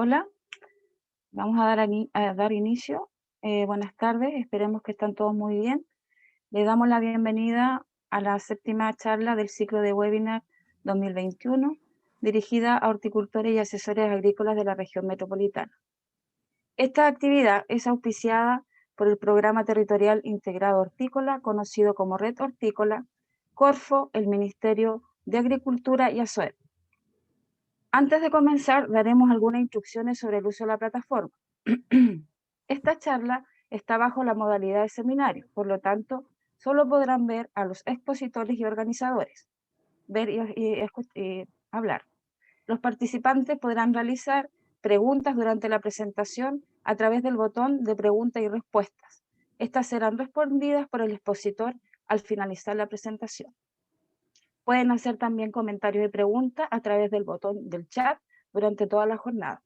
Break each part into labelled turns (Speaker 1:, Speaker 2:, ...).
Speaker 1: Hola, vamos a dar inicio. Buenas tardes, esperemos que están todos muy bien. Le damos la bienvenida a la séptima charla del ciclo de webinar 2021, dirigida a horticultores y asesores agrícolas de la región metropolitana. Esta actividad es auspiciada por el Programa Territorial Integrado Hortícola, conocido como Red Hortícola, Corfo, el Ministerio de Agricultura y ASOEP. Antes de comenzar, daremos algunas instrucciones sobre el uso de la plataforma. Esta charla está bajo la modalidad de seminario, por lo tanto, solo podrán ver a los expositores y organizadores, ver y hablar. Los participantes podrán realizar preguntas durante la presentación a través del botón de preguntas y respuestas. Estas serán respondidas por el expositor al finalizar la presentación. Pueden hacer también comentarios y preguntas a través del botón del chat durante toda la jornada.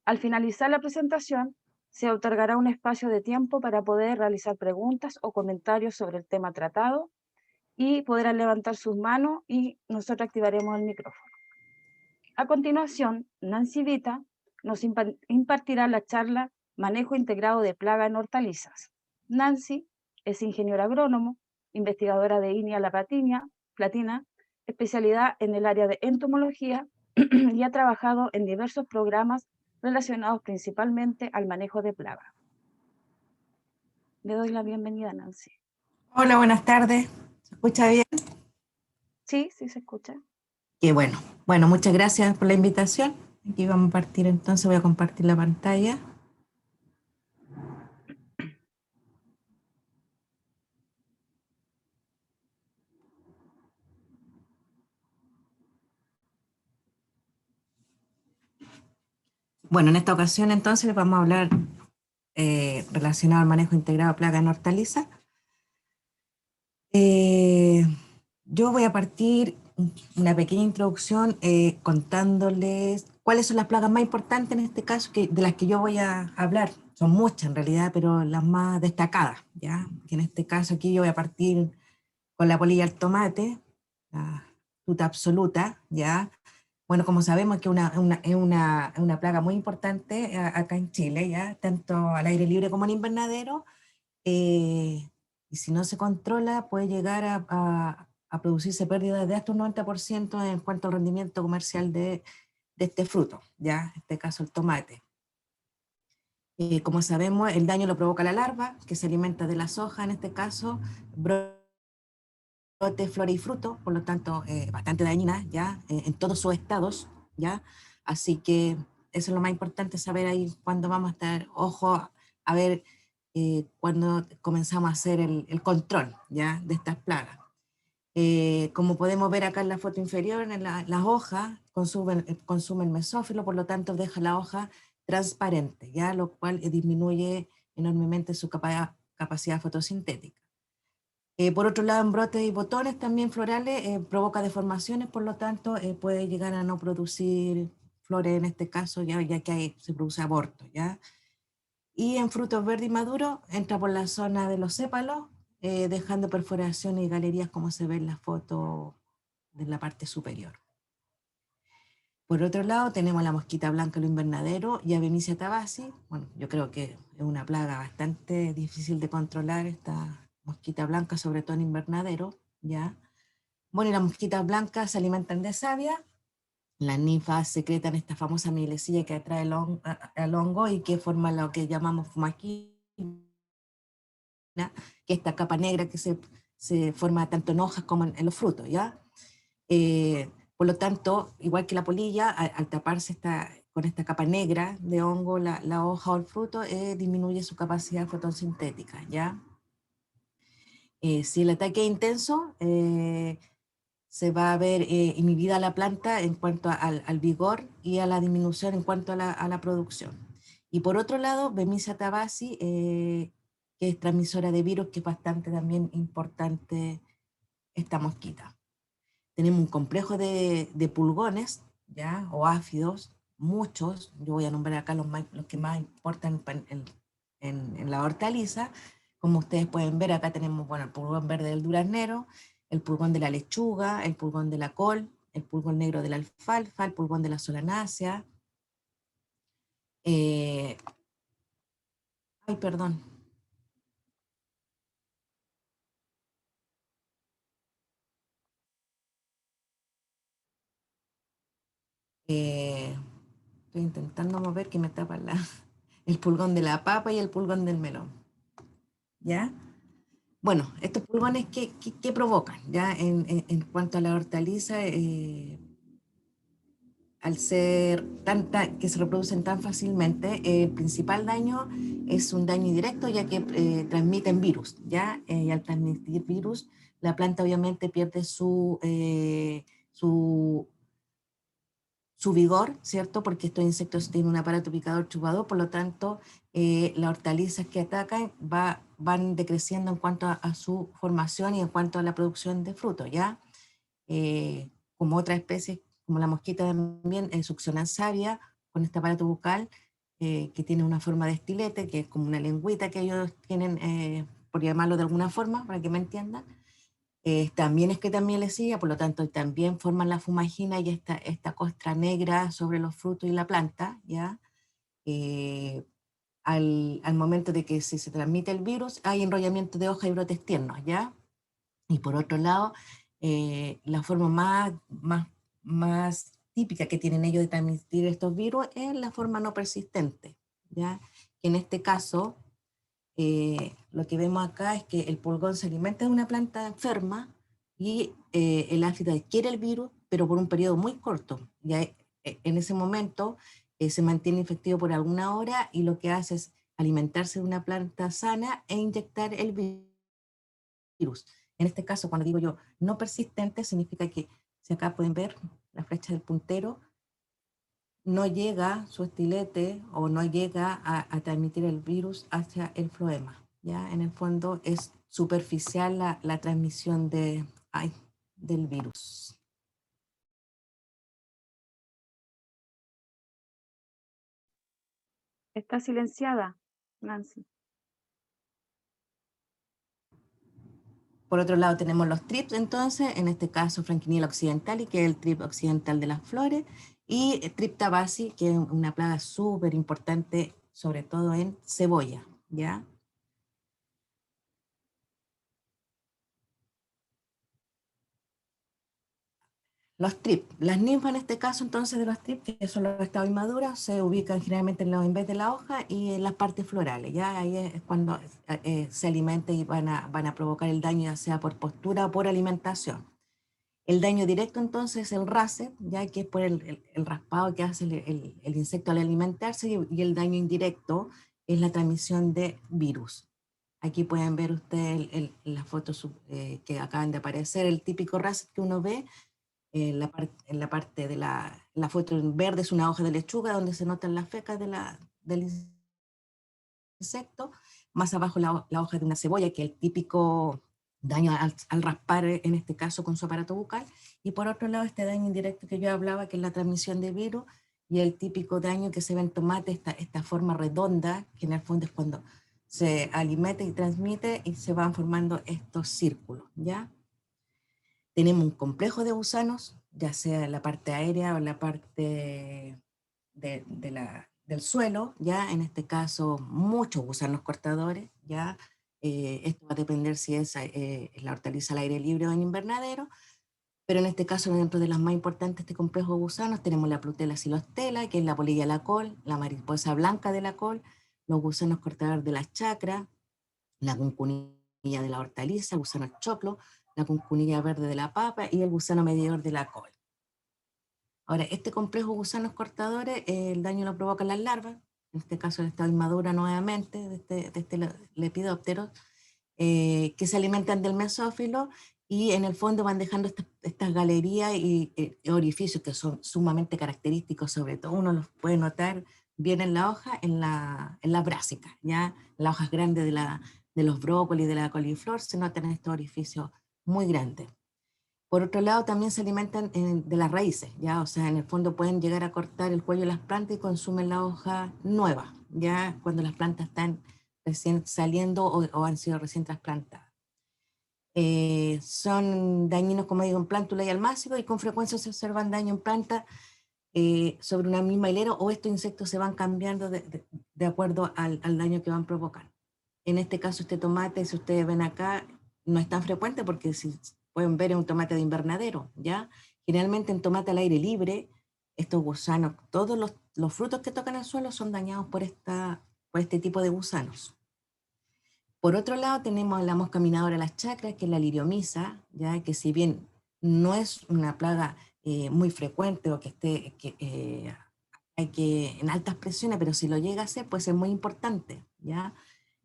Speaker 1: Al finalizar la presentación, se otorgará un espacio de tiempo para poder realizar preguntas o comentarios sobre el tema tratado y podrán levantar sus manos y nosotros activaremos el micrófono. A continuación, Nancy Vita nos impartirá la charla Manejo integrado de plaga en hortalizas. Nancy es ingeniera agrónomo, investigadora de INIA La Platina, especialidad en el área de entomología y ha trabajado en diversos programas relacionados principalmente al manejo de plagas. Le doy la bienvenida, Nancy.
Speaker 2: Hola, buenas tardes. ¿Se escucha bien?
Speaker 1: Sí, sí se escucha.
Speaker 2: Qué bueno. Bueno, muchas gracias por la invitación. Aquí vamos a partir entonces, voy a compartir la pantalla. Bueno, en esta ocasión entonces vamos a hablar relacionado al manejo integrado de plagas en hortalizas. Yo voy a partir una pequeña introducción contándoles cuáles son las plagas más importantes en este caso de las que yo voy a hablar. Son muchas en realidad, pero las más destacadas, ¿ya? Que en este caso aquí yo voy a partir con la polilla del tomate, la tuta absoluta, ¿ya? Bueno, como sabemos que es una plaga muy importante acá en Chile, ¿ya? Tanto al aire libre como en invernadero, y si no se controla puede llegar a producirse pérdidas de hasta un 90% en cuanto al rendimiento comercial de este fruto, ¿ya? En este caso el tomate. Como sabemos, el daño lo provoca la larva, que se alimenta de las hojas, en este caso, brote, flora y fruto, por lo tanto, bastante dañina, ¿ya? En todos sus estados, ¿ya? Así que eso es lo más importante, saber ahí cuándo vamos a estar, ojo, a ver cuando comenzamos a hacer el control, ¿ya? De estas plagas. Como podemos ver acá en la foto inferior, las hojas consumen mesófilo, por lo tanto deja la hoja transparente, ¿ya? Lo cual disminuye enormemente su capacidad fotosintética. Por otro lado, en brotes y botones también florales provoca deformaciones, por lo tanto puede llegar a no producir flores en este caso, ya que se produce aborto, ¿ya? Y en frutos verdes y maduros entra por la zona de los sépalos, dejando perforaciones y galerías como se ve en la foto de la parte superior. Por otro lado tenemos la mosquita blanca en el invernadero y Avenicia tabasi. Bueno, yo creo que es una plaga bastante difícil de controlar esta mosquita blanca, sobre todo en invernadero, ¿ya? Bueno, y las mosquitas blancas se alimentan de savia. Las ninfas secretan esta famosa mielecilla que atrae al hongo y que forma lo que llamamos fumaquina, que es esta capa negra que se forma tanto en hojas como en los frutos, ¿ya? Por lo tanto, igual que la polilla, al taparse con esta capa negra de hongo, la hoja o el fruto, disminuye su capacidad fotosintética, ¿ya? Si el ataque es intenso, se va a ver inhibida la planta en cuanto al vigor y a la disminución en cuanto a la producción. Y por otro lado, Bemisia tabasi, que es transmisora de virus, que es bastante también importante esta mosquita. Tenemos un complejo de pulgones, ¿ya? O áfidos, muchos, yo voy a nombrar acá los que más importan en la hortaliza. Como ustedes pueden ver, acá tenemos, bueno, el pulgón verde del duraznero, el pulgón de la lechuga, el pulgón de la col, el pulgón negro de la alfalfa, el pulgón de la solanácea, Ay, perdón. Estoy intentando mover que me tapa el pulgón de la papa y el pulgón del melón. ¿Ya? Bueno, estos pulgones, ¿qué provocan? ¿Ya? En cuanto a la hortaliza, al ser que se reproducen tan fácilmente, el principal daño es un daño indirecto, ya que transmiten virus, ¿ya? Y al transmitir virus, la planta obviamente pierde su, su vigor, ¿cierto? Porque estos insectos tienen un aparato picador chupador, por lo tanto, las hortalizas que atacan van decreciendo en cuanto a su formación y en cuanto a la producción de frutos, ¿ya? Como otras especies, como la mosquita también, succionan savia con este aparato bucal que tiene una forma de estilete, que es como una lengüita que ellos tienen, por llamarlo de alguna forma, para que me entiendan. También es que también les sigue, por lo tanto también forman la fumagina y esta costra negra sobre los frutos y la planta, ¿ya? Eh, al momento de que si se transmite el virus, hay enrollamiento de hoja y brotes tiernos, ¿ya? Y por otro lado, la forma más típica que tienen ellos de transmitir estos virus es la forma no persistente, ¿ya? Que en este caso, lo que vemos acá es que el pulgón se alimenta de una planta enferma y el áfida adquiere el virus, pero por un periodo muy corto. Ya en ese momento se mantiene infectivo por alguna hora y lo que hace es alimentarse de una planta sana e inyectar el virus. En este caso, cuando digo yo no persistente, significa que, si acá pueden ver la flecha del puntero, no llega su estilete o no llega a transmitir el virus hacia el floema. ¿Ya? En el fondo es superficial la transmisión del virus.
Speaker 1: Está silenciada, Nancy.
Speaker 2: Por otro lado tenemos los trips, entonces, en este caso Franquinilla occidentali, que es el trip occidental de las flores, y trip tabasi, que es una plaga súper importante, sobre todo en cebolla, ¿ya? Los trips, las ninfas en este caso entonces de los trips, que son los estados inmaduros, se ubican generalmente en vez de la hoja y en las partes florales, ¿ya? Ahí es cuando se alimentan y van a provocar el daño, ya sea por postura o por alimentación. El daño directo entonces es el RASE, ya que es por el raspado que hace el insecto al alimentarse, y el daño indirecto es la transmisión de virus. Aquí pueden ver ustedes las fotos que acaban de aparecer, el típico RASE que uno ve en la parte de la foto en verde es una hoja de lechuga donde se notan las fecas del insecto, más abajo la hoja de una cebolla, que es el típico daño al raspar, en este caso con su aparato bucal, y por otro lado este daño indirecto que yo hablaba, que es la transmisión de virus, y el típico daño que se ve en tomate, esta forma redonda, que en el fondo es cuando se alimenta y transmite y se van formando estos círculos, ¿ya? Tenemos un complejo de gusanos, ya sea en la parte aérea o en la parte del suelo, ya en este caso muchos gusanos cortadores, ya esto va a depender si es la hortaliza al aire libre o en invernadero, pero en este caso dentro de las más importantes de este complejo de gusanos tenemos la Plutela xylostela, que es la polilla de la col, la mariposa blanca de la col, los gusanos cortadores de las chacras, la cuncunilla de la hortaliza, el gusano choclo, la cuncunilla verde de la papa y el gusano medidor de la col. Ahora, este complejo de gusanos cortadores, el daño lo provocan las larvas, en este caso el estado inmadura nuevamente de este lepidóptero, que se alimentan del mesófilo y en el fondo van dejando estas galerías y orificios que son sumamente característicos, sobre todo uno los puede notar bien en la hoja, en la brásica, ¿ya? Las hojas grandes de los brócolis, de la coliflor, se notan estos orificios muy grandes. Por otro lado, también se alimentan de las raíces, ¿ya? O sea, en el fondo pueden llegar a cortar el cuello de las plantas y consumen la hoja nueva, ya cuando las plantas están recién saliendo o han sido recién trasplantadas. Son dañinos, como digo, en plántula y almácigo, y con frecuencia se observan daño en plantas sobre una misma hilera, o estos insectos se van cambiando de acuerdo al daño que van provocando. En este caso, este tomate, si ustedes ven acá, no es tan frecuente porque si pueden ver es un tomate de invernadero, ¿ya? Generalmente en tomate al aire libre, estos gusanos, todos los frutos que tocan el suelo son dañados por este tipo de gusanos. Por otro lado, tenemos la mosca minadora de las chacras, que es la liriomisa, ¿ya? Que si bien no es una plaga muy frecuente o que esté hay que, en altas presiones, pero si lo llega a ser, puede ser muy importante, ¿ya?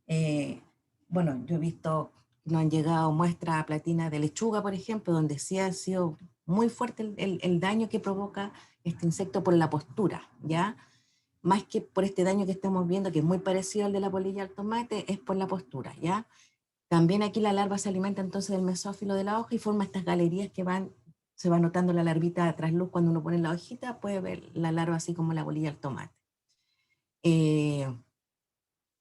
Speaker 2: Eh, bueno, yo he visto, nos han llegado muestras a platina de lechuga, por ejemplo, donde sí ha sido muy fuerte el daño que provoca este insecto por la postura, ¿ya? Más que por este daño que estamos viendo, que es muy parecido al de la polilla al tomate, es por la postura, ¿ya? También aquí la larva se alimenta entonces del mesófilo de la hoja y forma estas galerías que se va notando la larvita a trasluz cuando uno pone la hojita, puede ver la larva así como la bolilla al tomate. Eh,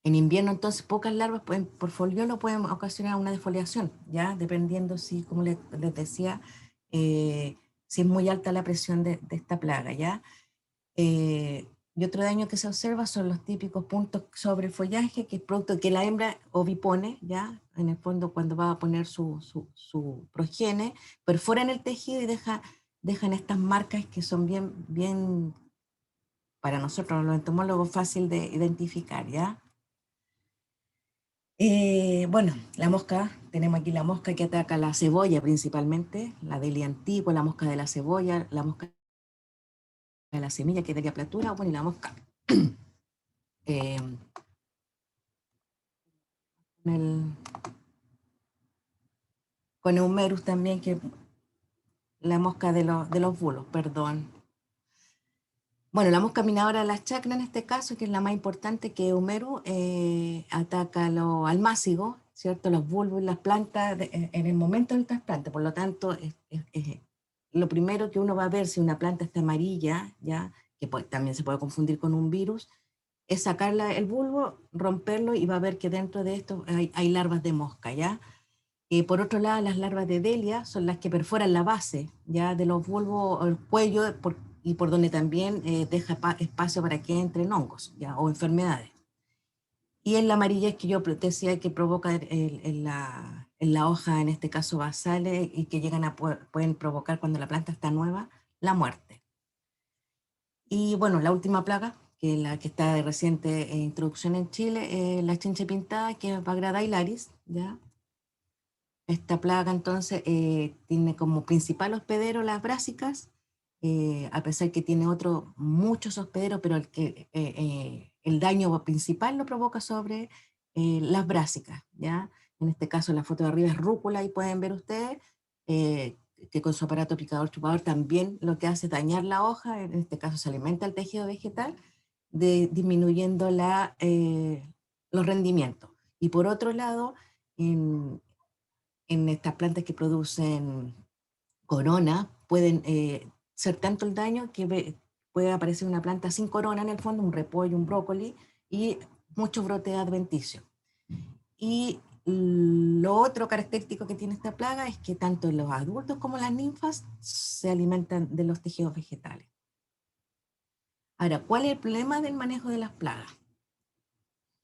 Speaker 2: en invierno entonces pocas larvas por foliolo pueden ocasionar una defoliación, ¿ya? Dependiendo si, como les decía, si es muy alta la presión de esta plaga, ¿ya? Y otro daño que se observa son los típicos puntos sobre el follaje, que es producto de que la hembra ovipone, ¿ya? En el fondo cuando va a poner su progenie, perfora en el tejido y dejan estas marcas que son bien, para nosotros los entomólogos, fácil de identificar, ¿ya? Bueno, la mosca, tenemos aquí la mosca que ataca la cebolla principalmente, la Delia antigua, la mosca de la cebolla, la mosca de la semilla que es Delia platura, bueno, y la mosca eh, el, con Eumerus también, que la mosca de los bulos, perdón. Bueno, la mosca minadora de las chacras en este caso, que es la más importante, que Eumerus ataca al mácigo, ¿cierto? Los bulbos y las plantas en el momento del trasplante. Por lo tanto, lo primero que uno va a ver si una planta está amarilla, ¿ya? Que también se puede confundir con un virus, es sacar el bulbo, romperlo y va a ver que dentro de esto hay larvas de mosca, ¿ya? Por otro lado, las larvas de Delia son las que perforan la base ya de los bulbos o el cuello y por donde también deja espacio para que entren hongos ya, o enfermedades. Y en la amarilla es que yo decía que provoca en la hoja, en este caso basales, y que llegan pueden provocar cuando la planta está nueva, la muerte. Y bueno, la última plaga, que es la que está de reciente introducción en Chile, la chinche pintada, que es Bagrada hilaris, ¿ya? Esta plaga entonces tiene como principal hospedero las brásicas, a pesar que tiene muchos hospederos, pero el daño principal lo provoca sobre las brásicas, ¿ya? En este caso la foto de arriba es rúcula y pueden ver ustedes que con su aparato picador chupador también lo que hace es dañar la hoja, en este caso se alimenta el tejido vegetal, disminuyendo los rendimientos. Y por otro lado, en estas plantas que producen corona, pueden ser tanto el daño que puede aparecer una planta sin corona en el fondo, un repollo, un brócoli y muchos brotes adventicios. Y lo otro característico que tiene esta plaga es que tanto los adultos como las ninfas se alimentan de los tejidos vegetales. Ahora, ¿cuál es el problema del manejo de las plagas?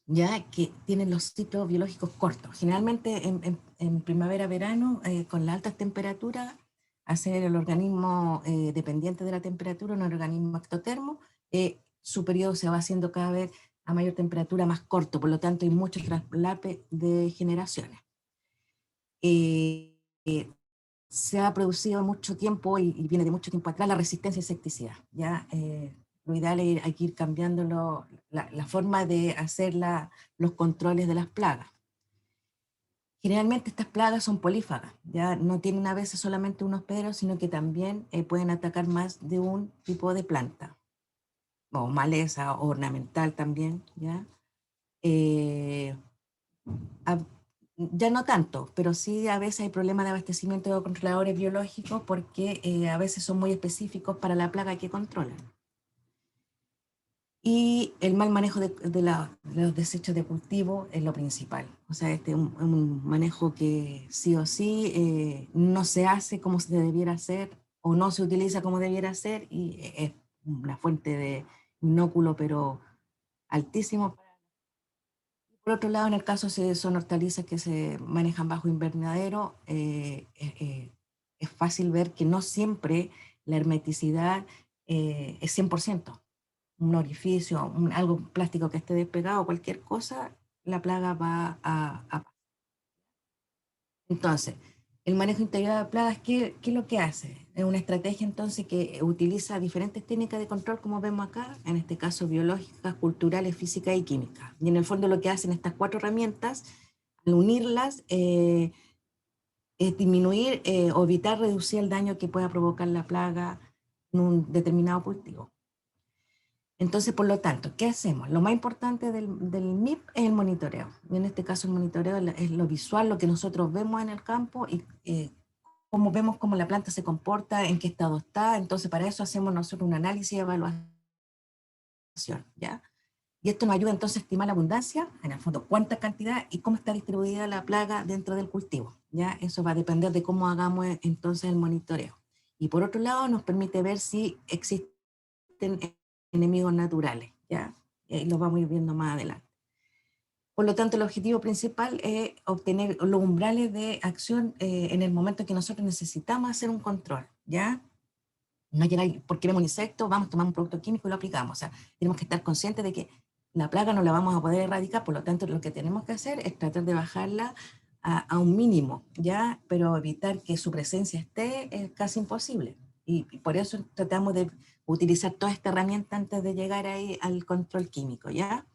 Speaker 2: Ya que tienen los ciclos biológicos cortos. Generalmente en primavera-verano, con las altas temperaturas, hacer el organismo dependiente de la temperatura, un organismo ectotermo, su periodo se va haciendo cada vez a mayor temperatura más corto, por lo tanto hay mucho traslape de generaciones. Eh, eh, Se ha producido mucho tiempo y viene de mucho tiempo atrás la resistencia a insecticida. ¿Ya? Lo ideal es hay que ir cambiando la forma de hacer los controles de las plagas. Generalmente estas plagas son polífagas, ya no tienen a veces solamente un hospedero, sino que también pueden atacar más de un tipo de planta, o maleza, o ornamental también, ¿ya? Eh, a- ya no tanto, pero sí a veces hay problemas de abastecimiento de controladores biológicos porque a veces son muy específicos para la plaga que controlan. Y el mal manejo de los desechos de cultivo es lo principal. O sea, este es un manejo que sí o sí no se hace como se debiera hacer o no se utiliza como debiera ser y es una fuente de inóculo, pero altísimo. Por otro lado, en el caso si son hortalizas que se manejan bajo invernadero, es fácil ver que no siempre la hermeticidad es 100%. Un orificio, algo plástico que esté despegado, cualquier cosa, la plaga va a. Entonces, el manejo integrado de plagas, ¿qué es lo que hace? Es una estrategia entonces que utiliza diferentes técnicas de control, como vemos acá, en este caso biológicas, culturales, físicas y químicas. Y en el fondo lo que hacen estas 4 herramientas, al unirlas, es disminuir o evitar reducir el daño que pueda provocar la plaga en un determinado cultivo. Entonces, por lo tanto, ¿qué hacemos? Lo más importante del MIP es el monitoreo. Y en este caso el monitoreo es lo visual, lo que nosotros vemos en el campo y cómo vemos cómo la planta se comporta, en qué estado está. Entonces, para eso hacemos nosotros un análisis y evaluación, ¿ya? Y esto nos ayuda entonces a estimar la abundancia, en el fondo, cuánta cantidad y cómo está distribuida la plaga dentro del cultivo, ¿ya? Eso va a depender de cómo hagamos entonces el monitoreo. Y por otro lado, nos permite ver si existen enemigos naturales, ¿ya? Lo vamos a ir viendo más adelante. Por lo tanto, el objetivo principal es obtener los umbrales de acción en el momento que nosotros necesitamos hacer un control, ¿ya? No llegar porque vemos un insecto, vamos a tomar un producto químico y lo aplicamos. O sea, tenemos que estar conscientes de que la plaga no la vamos a poder erradicar, por lo tanto, lo que tenemos que hacer es tratar de bajarla a un mínimo, ¿ya? Pero evitar que su presencia esté es casi imposible. Y por eso tratamos de utilizar toda esta herramienta antes de llegar ahí al control químico, ¿ya?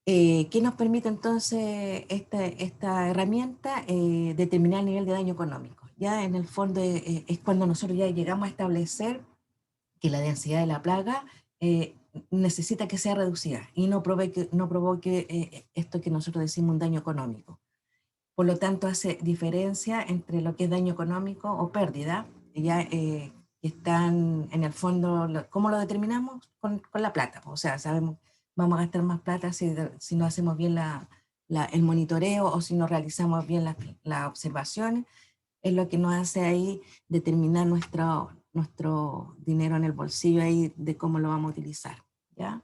Speaker 2: ¿Qué nos permite entonces esta herramienta? Determinar el nivel de daño económico. Ya en el fondo es cuando nosotros ya llegamos a establecer que la densidad de la plaga necesita que sea reducida y no provoque esto que nosotros decimos un daño económico. Por lo tanto, hace diferencia entre lo que es daño económico o pérdida, ya están en el fondo, ¿cómo lo determinamos? Con la plata. O sea, sabemos, vamos a gastar más plata si no hacemos bien el monitoreo o si no realizamos bien las observaciones, es lo que nos hace ahí determinar nuestro dinero en el bolsillo ahí de cómo lo vamos a utilizar, ¿ya?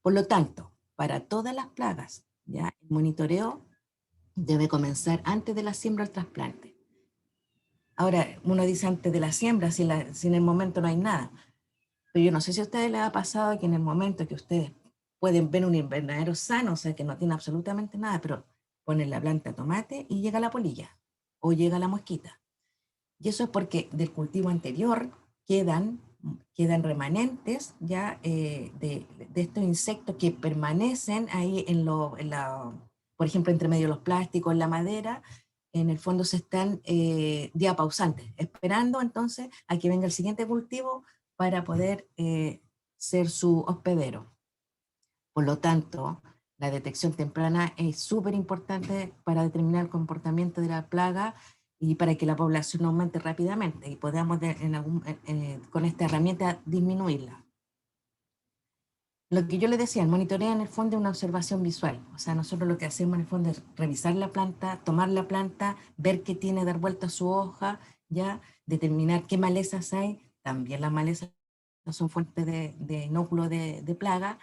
Speaker 2: Por lo tanto, para todas las plagas, ¿ya? El monitoreo debe comenzar antes de la siembra del trasplante. Ahora, uno dice antes de la siembra, si en el momento no hay nada. Pero yo no sé si a ustedes les ha pasado que en el momento que ustedes pueden ver un invernadero sano, o sea, que no tiene absolutamente nada, pero ponen la planta de tomate y llega la polilla o llega la mosquita. Y eso es porque del cultivo anterior quedan, quedan remanentes ya de estos insectos que permanecen ahí por ejemplo, entre medio de los plásticos, en la madera, en el fondo se están día pausantes, esperando entonces a que venga el siguiente cultivo para poder ser su hospedero. Por lo tanto, la detección temprana es súper importante para determinar el comportamiento de la plaga y para que la población aumente rápidamente y podamos con esta herramienta disminuirla. Lo que yo les decía, el monitoreo en el fondo es una observación visual. O sea, nosotros lo que hacemos en el fondo es revisar la planta, tomar la planta, ver qué tiene, dar vuelta a su hoja, ya determinar qué malezas hay. También las malezas son fuentes de inóculo de plaga.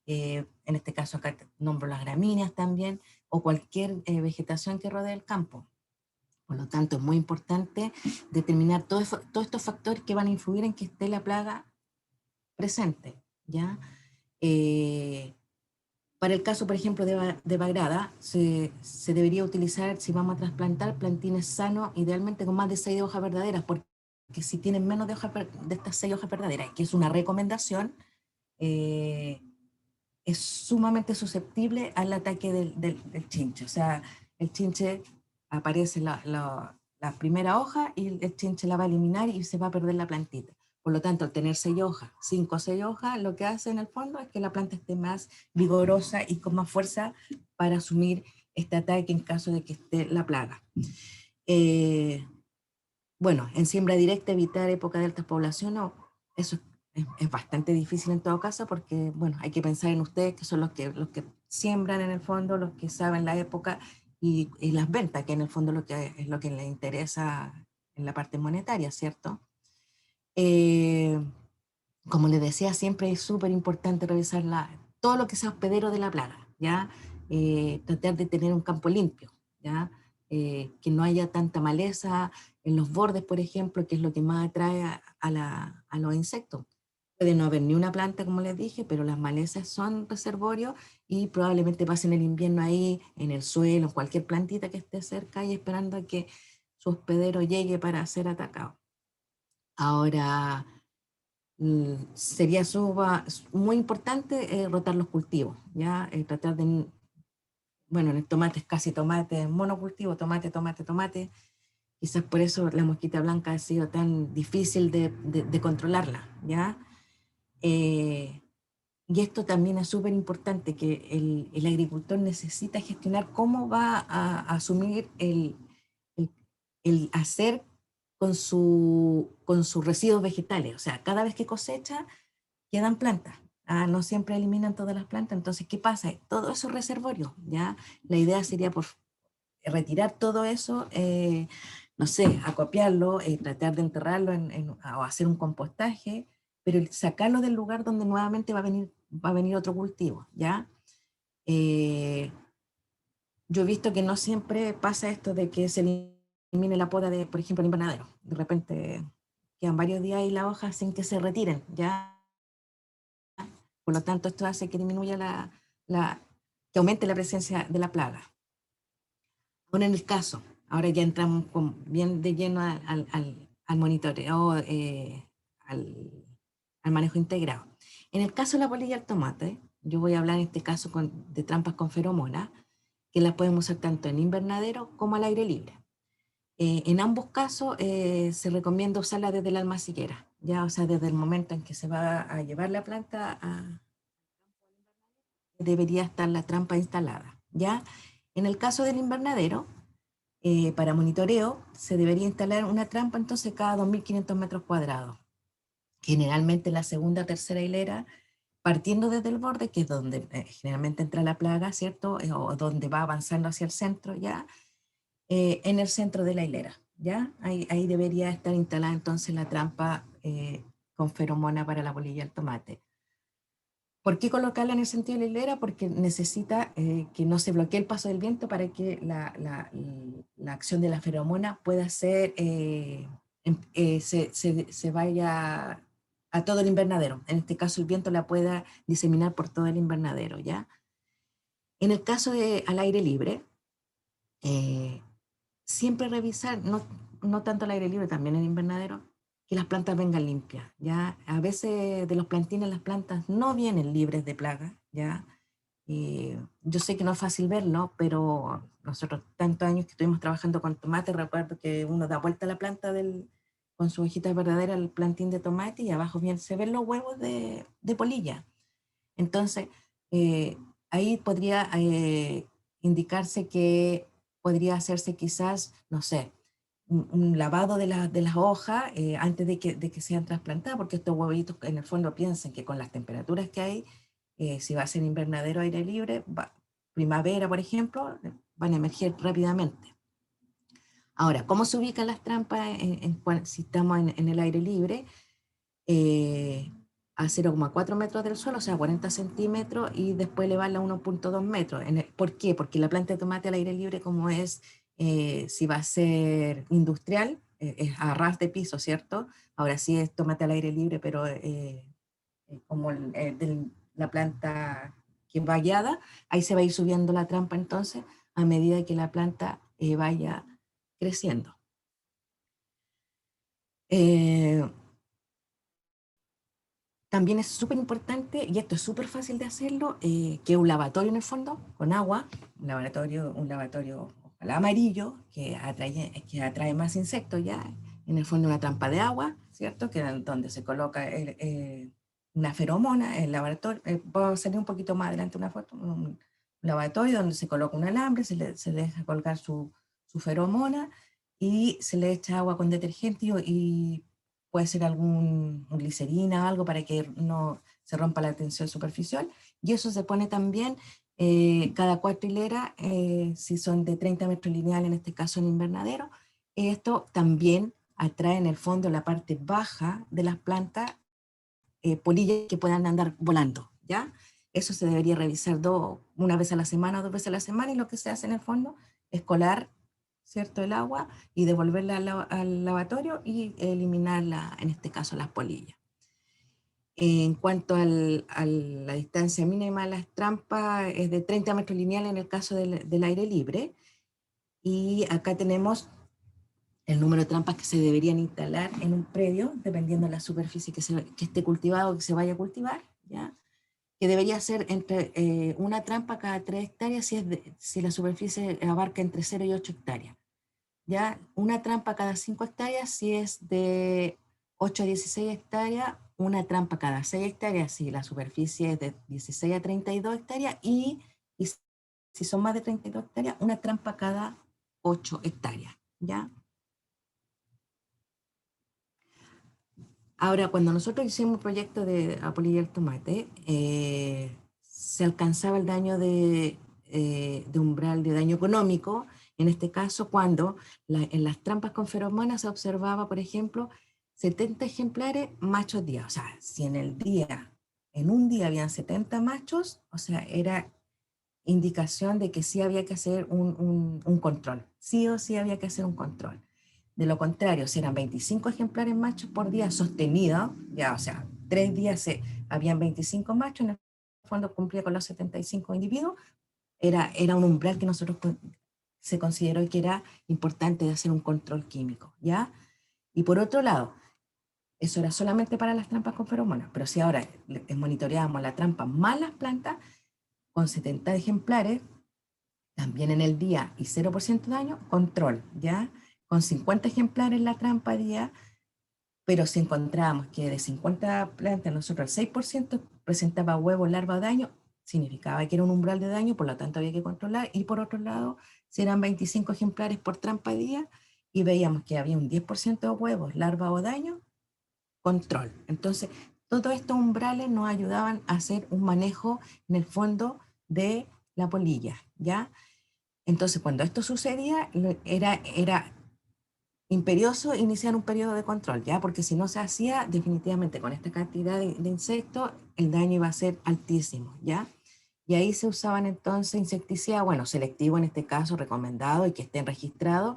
Speaker 2: En este caso acá nombro las gramíneas también, o cualquier vegetación que rodee el campo. Por lo tanto, es muy importante determinar todos estos factores que van a influir en que esté la plaga presente, ¿ya? Para el caso, por ejemplo, de Bagrada, se debería utilizar, si vamos a trasplantar, plantines sanos, idealmente con más de 6 hojas verdaderas, porque si tienen menos de estas 6 hojas verdaderas, que es una recomendación, es sumamente susceptible al ataque del chinche. O sea, el chinche aparece la primera hoja y el chinche la va a eliminar y se va a perder la plantita. Por lo tanto, al tener 6 hojas, 5 o 6 hojas, lo que hace en el fondo es que la planta esté más vigorosa y con más fuerza para asumir este ataque en caso de que esté la plaga. Bueno, en siembra directa evitar época de altas poblaciones, eso es bastante difícil en todo caso porque, bueno, hay que pensar en ustedes que son los que siembran en el fondo, los que saben la época y las ventas, que en el fondo es lo que les interesa en la parte monetaria, ¿cierto? como les decía, siempre es súper importante revisar todo lo que sea hospedero de la plaga, ¿ya? Tratar de tener un campo limpio, ¿ya? Que no haya tanta maleza en los bordes, por ejemplo, que es lo que más atrae a los insectos. Puede no haber ni una planta, como les dije, pero las malezas son reservorios y probablemente pasen el invierno ahí, en el suelo, en cualquier plantita que esté cerca y esperando a que su hospedero llegue para ser atacado. Ahora, sería muy importante rotar los cultivos, ¿ya? Tratar de, bueno, en el tomate es casi tomate, monocultivo, tomate, tomate, tomate. Quizás por eso la mosquita blanca ha sido tan difícil de controlarla, ¿ya? Eh, y esto también es súper importante, que el agricultor necesita gestionar cómo va a asumir el, el hacer con sus residuos vegetales. O sea, cada vez que cosecha, quedan plantas. No siempre eliminan todas las plantas. Entonces, ¿qué pasa? Todo eso es reservorio, ¿ya? La idea sería por retirar todo eso, no sé, acopiarlo, tratar de enterrarlo o hacer un compostaje, pero sacarlo del lugar donde nuevamente va a venir otro cultivo, ¿ya? Eh, yo he visto que no siempre pasa esto de que se elimine la poda de, por ejemplo, el invernadero. De repente quedan varios días ahí las hojas sin que se retiren, ¿ya? Por lo tanto, esto hace que disminuya que aumente la presencia de la plaga. Bueno, en el caso, ahora ya entramos bien de lleno al monitoreo, al manejo integrado. En el caso de la polilla al tomate, yo voy a hablar en este caso de trampas con feromonas, que las podemos usar tanto en invernadero como al aire libre. En ambos casos se recomienda usarla desde la almaciguera, ya, o sea, desde el momento en que se va a llevar la planta, debería estar la trampa instalada, ya. En el caso del invernadero, para monitoreo se debería instalar una trampa entonces cada 2.500 metros cuadrados. Generalmente en la segunda o tercera hilera, partiendo desde el borde, que es donde generalmente entra la plaga, ¿cierto? O donde va avanzando hacia el centro ya, en el centro de la hilera, ¿ya? Ahí debería estar instalada entonces la trampa con feromona para la bolilla del tomate. ¿Por qué colocarla en el sentido de la hilera? Porque necesita que no se bloquee el paso del viento para que la acción de la feromona pueda ser, se vaya a todo el invernadero. En este caso, el viento la pueda diseminar por todo el invernadero, ¿ya? En el caso de al aire libre, eh, siempre revisar, no tanto al aire libre, también en invernadero, que las plantas vengan limpias, ¿ya? A veces de los plantines las plantas no vienen libres de plagas, ¿ya? Yo sé que no es fácil verlo, pero nosotros tantos años que estuvimos trabajando con tomate, recuerdo que uno da vuelta a la planta con su hojita verdadera al plantín de tomate y abajo bien se ven los huevos de polilla. Entonces, ahí podría indicarse que podría hacerse quizás, no sé, un lavado de las hojas antes de que sean trasplantadas, porque estos huevitos en el fondo piensen que con las temperaturas que hay, si va a ser invernadero aire libre, primavera por ejemplo, van a emerger rápidamente. Ahora, ¿cómo se ubican las trampas si estamos en el aire libre? A 0,4 metros del suelo, o sea, 40 centímetros, y después elevarla a 1,2 metros. ¿Por qué? Porque la planta de tomate al aire libre, como es, si va a ser industrial, es a ras de piso, ¿cierto? Ahora sí es tomate al aire libre, pero como la planta que va guiada, ahí se va a ir subiendo la trampa entonces a medida que la planta vaya creciendo. También es súper importante, y esto es súper fácil de hacerlo, que un lavatorio en el fondo, con agua, un lavatorio ojalá amarillo, que atrae más insectos ya, en el fondo una trampa de agua, ¿cierto? Que es donde se coloca una feromona, el lavatorio, voy a salir un poquito más adelante una foto, un lavatorio donde se coloca un alambre, se le deja colgar su feromona, y se le echa agua con detergente y puede ser glicerina o algo para que no se rompa la tensión superficial, y eso se pone también cada 4 hileras, si son de 30 metros lineales, en este caso en invernadero. Esto también atrae en el fondo la parte baja de las plantas polillas que puedan andar volando, ¿ya? Eso se debería revisar una vez a la semana o 2 veces a la semana, y lo que se hace en el fondo es colar, ¿cierto?, el agua y devolverla al lavatorio y eliminarla, en este caso, las polillas. En cuanto a la distancia mínima de las trampas, es de 30 metros lineales en el caso del aire libre. Y acá tenemos el número de trampas que se deberían instalar en un predio, dependiendo de la superficie que esté cultivado o que se vaya a cultivar, ¿ya? Que debería ser entre una trampa cada 3 hectáreas si la superficie abarca entre 0 y 8 hectáreas. ¿Ya? Una trampa cada 5 hectáreas si es de 8 a 16 hectáreas, una trampa cada 6 hectáreas si la superficie es de 16 a 32 hectáreas, y si son más de 32 hectáreas, una trampa cada 8 hectáreas. ¿Ya? Ahora, cuando nosotros hicimos un proyecto de apolillar el tomate, se alcanzaba el daño de umbral de daño económico, en este caso cuando en las trampas con feromonas se observaba, por ejemplo, 70 ejemplares machos día. O sea, si en un día habían 70 machos, o sea, era indicación de que sí había que hacer un control. Sí o sí había que hacer un control. De lo contrario, si eran 25 ejemplares machos por día sostenidos, ya, o sea, 3 días habían 25 machos, en el fondo cumplía con los 75 individuos, era un umbral que nosotros se consideró que era importante de hacer un control químico, ¿ya? Y por otro lado, eso era solamente para las trampas con feromonas, pero si ahora monitoreábamos la trampa más las plantas, con 70 ejemplares, también en el día y 0% de daño, control, ¿ya? Con 50 ejemplares la trampa día, pero si encontrábamos que de 50 plantas nosotros el 6% presentaba huevo, larva o daño, significaba que era un umbral de daño, por lo tanto había que controlar. Y por otro lado, si eran 25 ejemplares por trampa día y veíamos que había un 10% de huevos, larva o daño, control. Entonces, todos estos umbrales nos ayudaban a hacer un manejo en el fondo de la polilla, ¿ya? Entonces, cuando esto sucedía, era imperioso iniciar un periodo de control, ¿ya? Porque si no se hacía, definitivamente con esta cantidad de insectos, el daño iba a ser altísimo, ¿ya? Y ahí se usaban entonces insecticidas, bueno, selectivos en este caso, recomendados y que estén registrados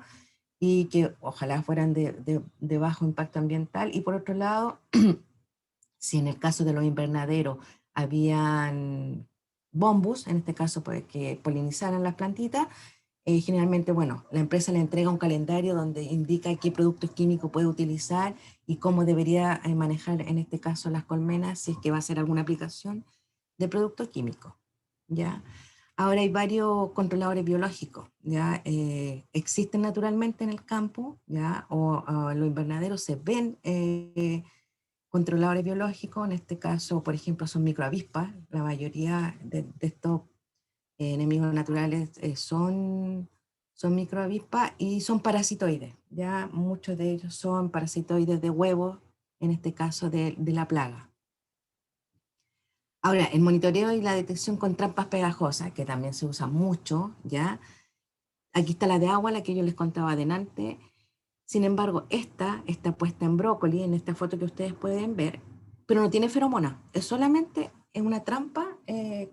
Speaker 2: y que ojalá fueran de bajo impacto ambiental. Y por otro lado, si en el caso de los invernaderos habían bombus, en este caso pues, que polinizaran las plantitas, generalmente, bueno, la empresa le entrega un calendario donde indica qué productos químicos puede utilizar y cómo debería manejar, en este caso, las colmenas, si es que va a hacer alguna aplicación de productos químicos, ¿ya? Ahora hay varios controladores biológicos, ¿ya? Existen naturalmente en el campo, ¿ya? O en los invernaderos se ven controladores biológicos, en este caso, por ejemplo, son microavispas. La mayoría de estos enemigos naturales son microavispas y son parasitoides. Ya muchos de ellos son parasitoides de huevos, en este caso de la plaga. Ahora, el monitoreo y la detección con trampas pegajosas, que también se usa mucho, ¿ya? Aquí está la de agua, la que yo les contaba adelante. Sin embargo, esta está puesta en brócoli, en esta foto que ustedes pueden ver, pero no tiene feromona, es solamente una trampa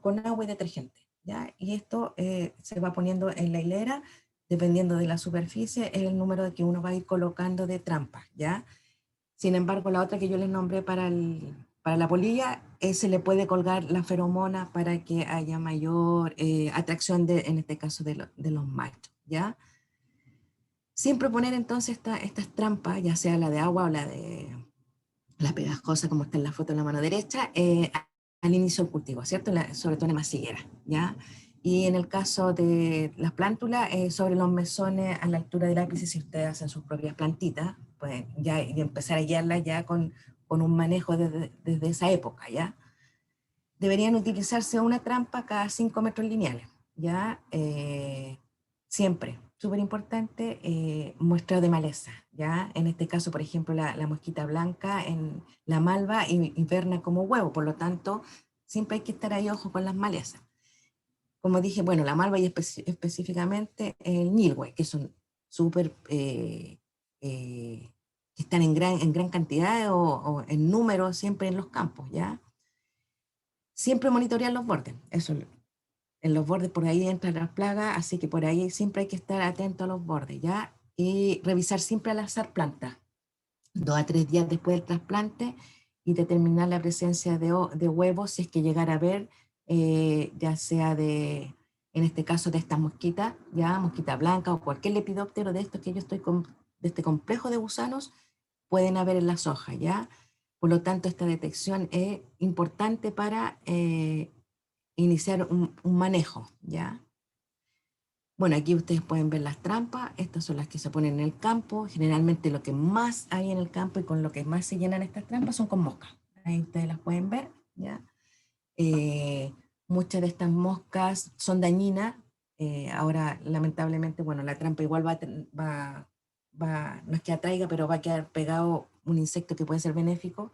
Speaker 2: con agua y detergente, ¿ya? Y esto se va poniendo en la hilera, dependiendo de la superficie, es el número de que uno va a ir colocando de trampas, ¿ya? Sin embargo, la otra que yo les nombré para la polilla, se le puede colgar la feromona para que haya mayor atracción, en este caso, de los machos, ¿ya? Siempre poner entonces estas trampas, ya sea la de agua o la pegajosa, como está en la foto en la mano derecha, al inicio del cultivo, ¿cierto? Sobre todo en la masiguera, ¿ya? Y en el caso de las plántulas, sobre los mesones a la altura del ápice, si ustedes hacen sus propias plantitas, pues ya y empezar a guiarlas ya con un manejo desde esa época, ¿ya? Deberían utilizarse una trampa cada 5 metros lineales, ¿ya? Siempre, súper importante, muestreo de maleza, ¿ya? En este caso, por ejemplo, la mosquita blanca en la malva inverna como huevo, por lo tanto, siempre hay que estar ahí ojo con las malezas. Como dije, bueno, la malva y específicamente el milwe, que son súper que están en gran cantidad o en número siempre en los campos, ¿ya? Siempre monitorear los bordes, eso, en los bordes por ahí entran las plagas, así que por ahí siempre hay que estar atento a los bordes, ¿ya? Y revisar siempre al azar plantas, 2 a 3 días después del trasplante, y determinar la presencia de huevos si es que llegara a ver, ya sea en este caso de estas mosquitas, ya mosquita blanca o cualquier lepidóptero de estos que yo estoy con, de este complejo de gusanos, pueden haber en las hojas, ¿ya? Por lo tanto, esta detección es importante para iniciar un manejo, ¿ya? Bueno, aquí ustedes pueden ver las trampas, estas son las que se ponen en el campo, generalmente lo que más hay en el campo y con lo que más se llenan estas trampas son con moscas, ahí ustedes las pueden ver, ¿ya? Eh, Muchas de estas moscas son dañinas, ahora lamentablemente, bueno, la trampa igual no es que atraiga, pero va a quedar pegado un insecto que puede ser benéfico,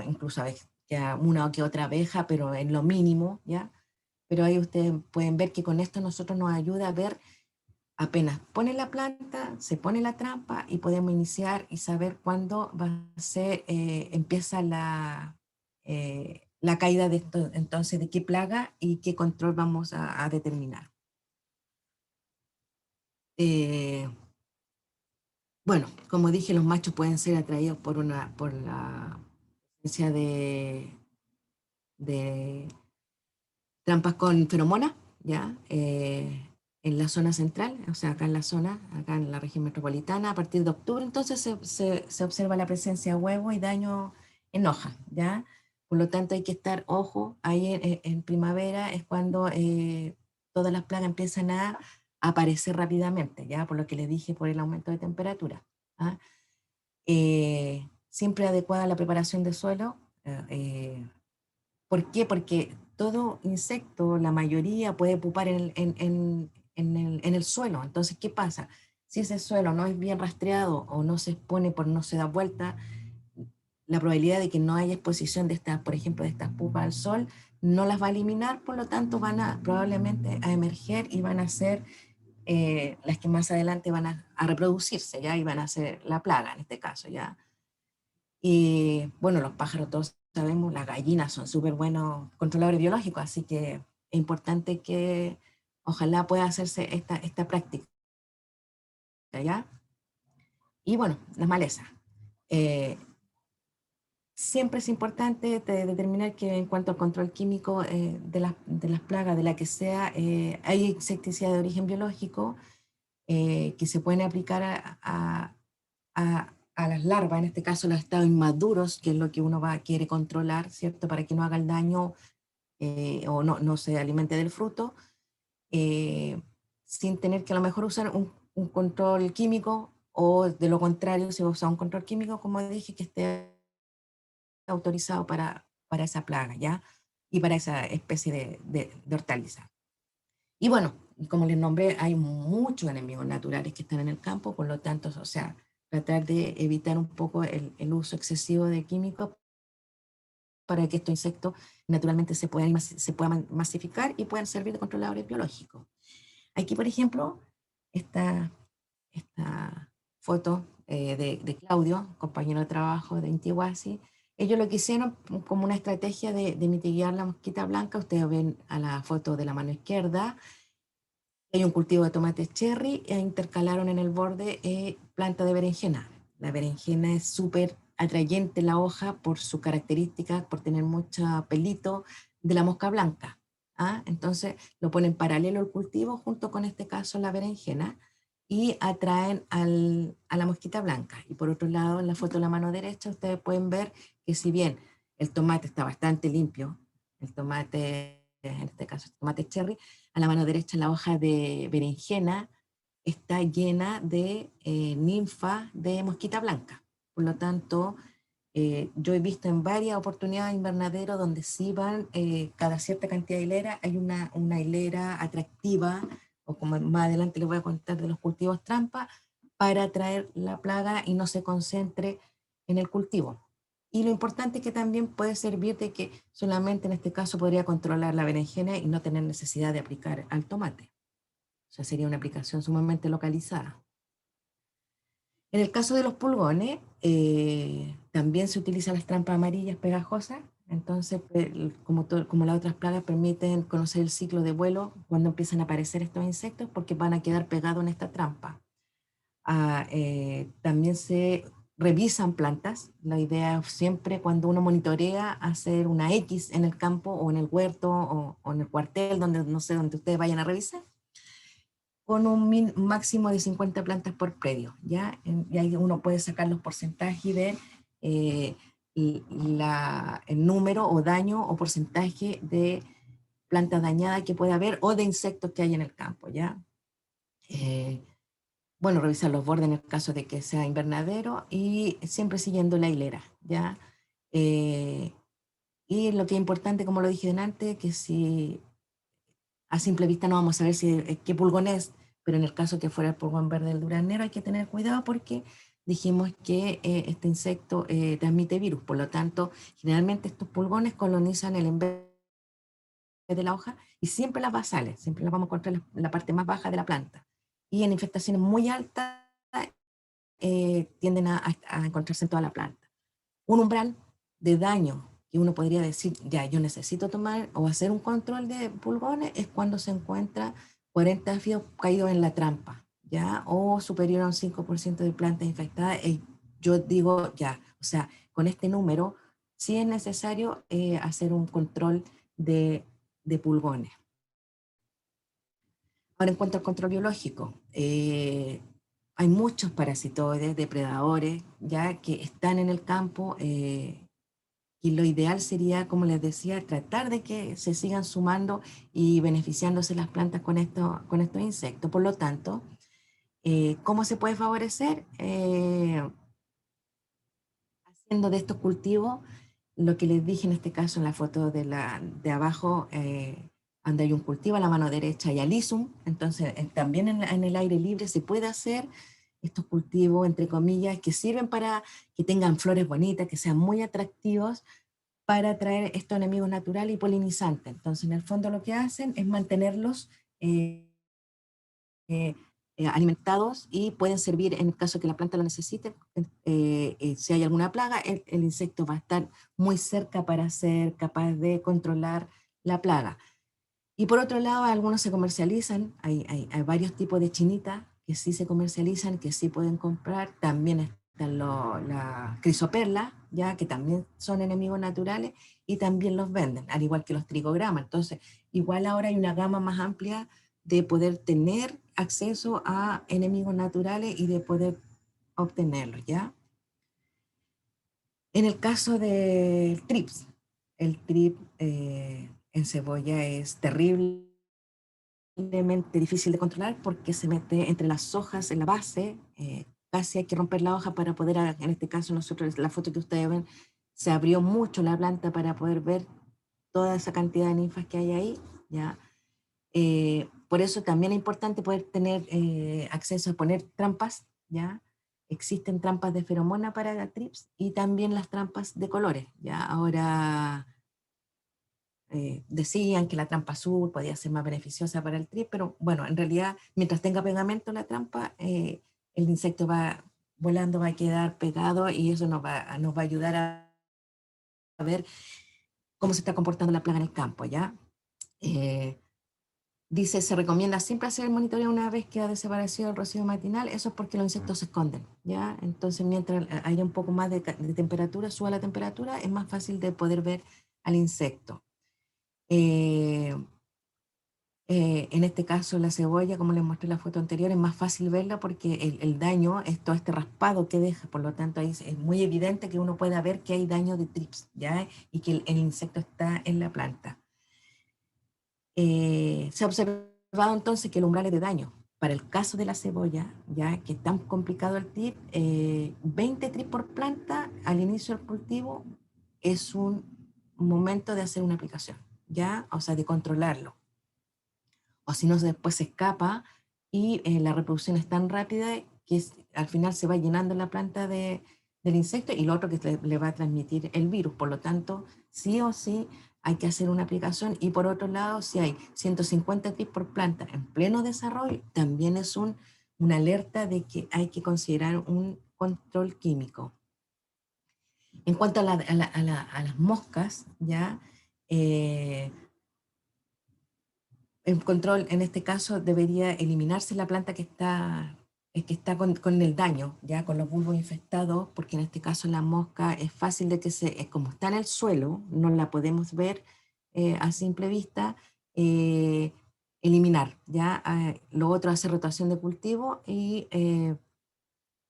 Speaker 2: incluso a veces queda una o que otra abeja, pero en lo mínimo, ¿ya? Pero ahí ustedes pueden ver que con esto nosotros nos ayuda a ver apenas pone la planta, se pone la trampa y podemos iniciar y saber cuándo va a ser, empieza la caída de esto, entonces de qué plaga y qué control vamos a determinar. Eh, bueno, como dije, los machos pueden ser atraídos por la presencia de trampas con feromonas, ¿ya? En la zona central, o sea, acá en la zona, acá en la región metropolitana, a partir de octubre, entonces se observa la presencia de huevo y daño en hoja, ¿ya? Por lo tanto, hay que estar, ojo, ahí en primavera es cuando todas las plagas empiezan a aparecer rápidamente, ¿ya? Por lo que les dije, por el aumento de temperatura. ¿Ah? Siempre adecuada la preparación del suelo, ¿por qué? Porque todo insecto, la mayoría, puede pupar en el suelo. Entonces, ¿qué pasa? Si ese suelo no es bien rastreado o no se expone por no se da vuelta, la probabilidad de que no haya exposición de estas, por ejemplo, de estas pupas al sol, no las va a eliminar, por lo tanto van a probablemente a emerger y van a ser las que más adelante van a reproducirse, ¿ya? Y van a ser la plaga en este caso, ¿ya? Y bueno, los pájaros todos sabemos, las gallinas son súper buenos controladores biológicos, así que es importante que ojalá pueda hacerse esta práctica, ¿ya? Y bueno, las malezas. Eh, Siempre es importante determinar que en cuanto al control químico de las plagas, de la que sea, hay insecticidas de origen biológico que se pueden aplicar a las larvas, en este caso los estados inmaduros, que es lo que uno quiere controlar, ¿cierto? Para que no haga el daño o no se alimente del fruto, eh, sin tener que a lo mejor usar un control químico o de lo contrario, si va a usar un control químico, como dije, que esté autorizado para esa plaga, ¿ya? Y para esa especie de hortaliza. Y bueno, como les nombré, hay muchos enemigos naturales que están en el campo, por lo tanto, o sea, tratar de evitar un poco el uso excesivo de químicos para que estos insectos naturalmente se puedan masificar y puedan servir de controladores biológicos. Aquí, por ejemplo, esta foto de Claudio, compañero de trabajo de Intihuasi. Ellos lo que hicieron como una estrategia de mitigar la mosquita blanca. Ustedes ven a la foto de la mano izquierda, hay un cultivo de tomates cherry e intercalaron en el borde planta de berenjena. La berenjena es súper atrayente la hoja por su característica, por tener mucho pelito de la mosca blanca. ¿Ah? Entonces lo ponen paralelo al cultivo junto con este caso la berenjena y atraen a la mosquita blanca. Y por otro lado, en la foto de la mano derecha, ustedes pueden ver que si bien el tomate está bastante limpio, el tomate, en este caso el tomate cherry, a la mano derecha la hoja de berenjena está llena de ninfa de mosquita blanca. Por lo tanto, yo he visto en varias oportunidades invernaderos donde sí van cada cierta cantidad de hilera, hay una hilera atractiva, o como más adelante les voy a contar de los cultivos trampa, para atraer la plaga y no se concentre en el cultivo. Y lo importante es que también puede servir de que solamente en este caso podría controlar la berenjena y no tener necesidad de aplicar al tomate. O sea, sería una aplicación sumamente localizada. En el caso de los pulgones, también se utilizan las trampas amarillas pegajosas. Entonces, como las otras plagas, permiten conocer el ciclo de vuelo cuando empiezan a aparecer estos insectos, porque van a quedar pegados en esta trampa. También se revisan plantas. La idea es siempre, cuando uno monitorea, hacer una X en el campo o en el huerto o en el cuartel, donde no sé, donde ustedes vayan a revisar, con un máximo de 50 plantas por predio, ¿ya? Y ahí uno puede sacar los porcentajes y ver eh, el número o daño o porcentaje de plantas dañadas que puede haber o de insectos que hay en el campo, ¿ya? Eh, bueno, revisar los bordes en el caso de que sea invernadero y siempre siguiendo la hilera, ¿ya? Eh, y lo que es importante, como lo dije antes, que si a simple vista no vamos a ver si, qué pulgón es, pero en el caso que fuera el pulgón verde del duraznero hay que tener cuidado porque dijimos que este insecto transmite virus, por lo tanto, generalmente estos pulgones colonizan el envés de la hoja y siempre las basales, siempre las vamos a encontrar en la parte más baja de la planta. Y en infestaciones muy altas tienden a encontrarse en toda la planta. Un umbral de daño que uno podría decir, ya, yo necesito tomar o hacer un control de pulgones, es cuando se encuentra 40 áfidos caídos en la trampa, ¿ya? O superior a un 5% de plantas infectadas. Yo digo, ya, o sea, con este número sí es necesario hacer un control de pulgones. Ahora, en cuanto al control biológico, hay muchos parasitoides, depredadores, ya que están en el campo, y lo ideal sería, como les decía, tratar de que se sigan sumando y beneficiándose las plantas con estos insectos. Por lo tanto, ¿cómo se puede favorecer? Haciendo de estos cultivos lo que les dije en este caso en la foto de abajo, donde hay un cultivo a la mano derecha y alisum, entonces también en el aire libre se puede hacer estos cultivos, entre comillas, que sirven para que tengan flores bonitas, que sean muy atractivos, para atraer estos enemigos naturales y polinizantes. Entonces, en el fondo lo que hacen es mantenerlos eh, eh, alimentados y pueden servir en el caso que la planta lo necesite. Si hay alguna plaga, el insecto va a estar muy cerca para ser capaz de controlar la plaga. Y por otro lado, algunos se comercializan, hay varios tipos de chinitas que sí se comercializan, que sí pueden comprar. También están la crisoperla, ya que también son enemigos naturales y también los venden, al igual que los trigogramas. Entonces, igual ahora hay una gama más amplia de poder tener acceso a enemigos naturales y de poder obtenerlos, ¿ya? En el caso del trips, el trip en cebolla es terrible, difícil de controlar porque se mete entre las hojas en la base, casi hay que romper la hoja para poder, en este caso nosotros, la foto que ustedes ven, se abrió mucho la planta para poder ver toda esa cantidad de ninfas que hay ahí, ¿ya? Por eso también es importante poder tener acceso a poner trampas, ¿ya? Existen trampas de feromona para trips y también las trampas de colores, ¿ya? Ahora decían que la trampa azul podía ser más beneficiosa para el trip, pero bueno, en realidad, mientras tenga pegamento la trampa, el insecto va volando, va a quedar pegado y eso nos va a ayudar a ver cómo se está comportando la plaga en el campo, ¿ya? Eh, Dice, se recomienda siempre hacer el monitoreo una vez que ha desaparecido el rocío matinal, eso es porque los insectos se esconden, ¿ya? Entonces, mientras haya un poco más de temperatura, suba la temperatura, es más fácil de poder ver al insecto. Eh, en este caso, la cebolla, como les mostré en la foto anterior, es más fácil verla porque el daño es todo este raspado que deja, por lo tanto, ahí es muy evidente que uno pueda ver que hay daño de trips, ¿ya? Y que el insecto está en la planta. Se ha observado entonces que el umbral de daño para el caso de la cebolla, ya que es tan complicado el trip, 20 trips por planta al inicio del cultivo es un momento de hacer una aplicación, ¿ya? O sea, de controlarlo. O si no, después se escapa y la reproducción es tan rápida que al final se va llenando la planta del insecto y lo otro que le va a transmitir el virus. Por lo tanto, sí o sí hay que hacer una aplicación. Y por otro lado, si hay 150 tips por planta en pleno desarrollo, también es un una alerta de que hay que considerar un control químico. En cuanto a las moscas, ya, el control en este caso debería eliminarse la planta que está con el daño, ya con los bulbos infectados, porque en este caso la mosca es fácil de que como está en el suelo, no la podemos ver a simple vista, eh, eliminar, ya. Lo otro hace rotación de cultivo y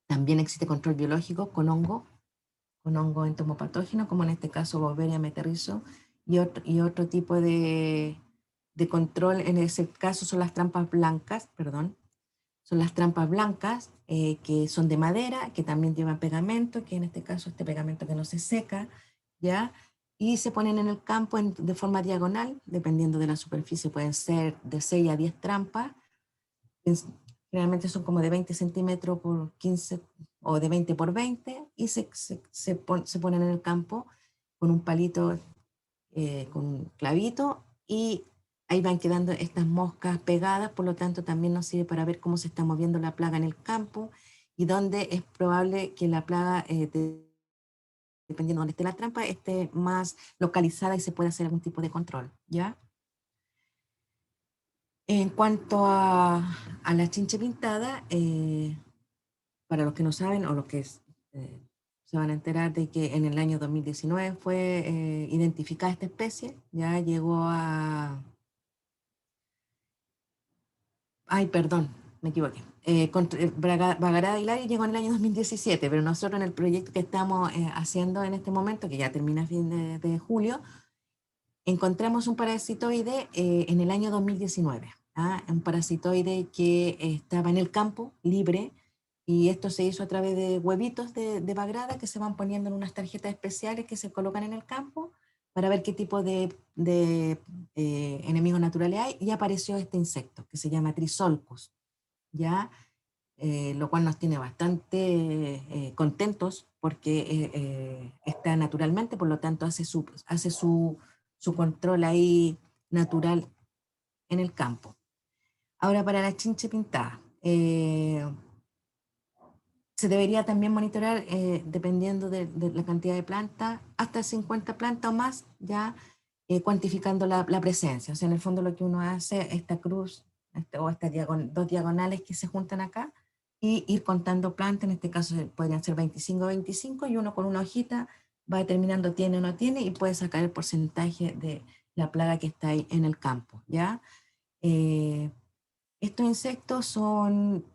Speaker 2: también existe control biológico con hongo entomopatógeno, como en este caso Boveria meterrizo, y otro tipo de control, en ese caso son las trampas blancas, perdón, son las trampas blancas que son de madera, que también llevan pegamento, que en este caso este pegamento que no se seca, ¿ya? Y se ponen en el campo de forma diagonal, dependiendo de la superficie, pueden ser de 6 a 10 trampas, generalmente son como de 20 centímetros por 15 o de 20 por 20 y se ponen en el campo con un palito, con un clavito y ahí van quedando estas moscas pegadas, por lo tanto también nos sirve para ver cómo se está moviendo la plaga en el campo y dónde es probable que la plaga, dependiendo de dónde esté la trampa, esté más localizada y se pueda hacer algún tipo de control, ¿ya? En cuanto a la chinche pintada, para los que no saben o los que se van a enterar de que en el año 2019 fue identificada esta especie, ya llegó a... Ay, perdón, me equivoqué. Bagarada Hilario llegó en el año 2017, pero nosotros en el proyecto que estamos haciendo en este momento, que ya termina a fin de julio, encontramos un parasitoide en el año 2019, ¿ah? Un parasitoide que estaba en el campo, libre, y esto se hizo a través de huevitos de bagrada que se van poniendo en unas tarjetas especiales que se colocan en el campo para ver qué tipo de enemigos naturales hay, y apareció este insecto que se llama Trisolcus, ¿ya? Lo cual nos tiene bastante contentos porque está naturalmente, por lo tanto hace su control ahí natural en el campo. Ahora, para la chinche pintada, se debería también monitorear, dependiendo de la cantidad de plantas, hasta 50 plantas o más, ya cuantificando la presencia. O sea, en el fondo lo que uno hace, esta cruz o estas dos diagonales que se juntan acá, y ir contando plantas, en este caso podrían ser 25 o 25, y uno con una hojita va determinando tiene o no tiene, y puede sacar el porcentaje de la plaga que está ahí en el campo, ¿ya? Eh, Estos insectos son,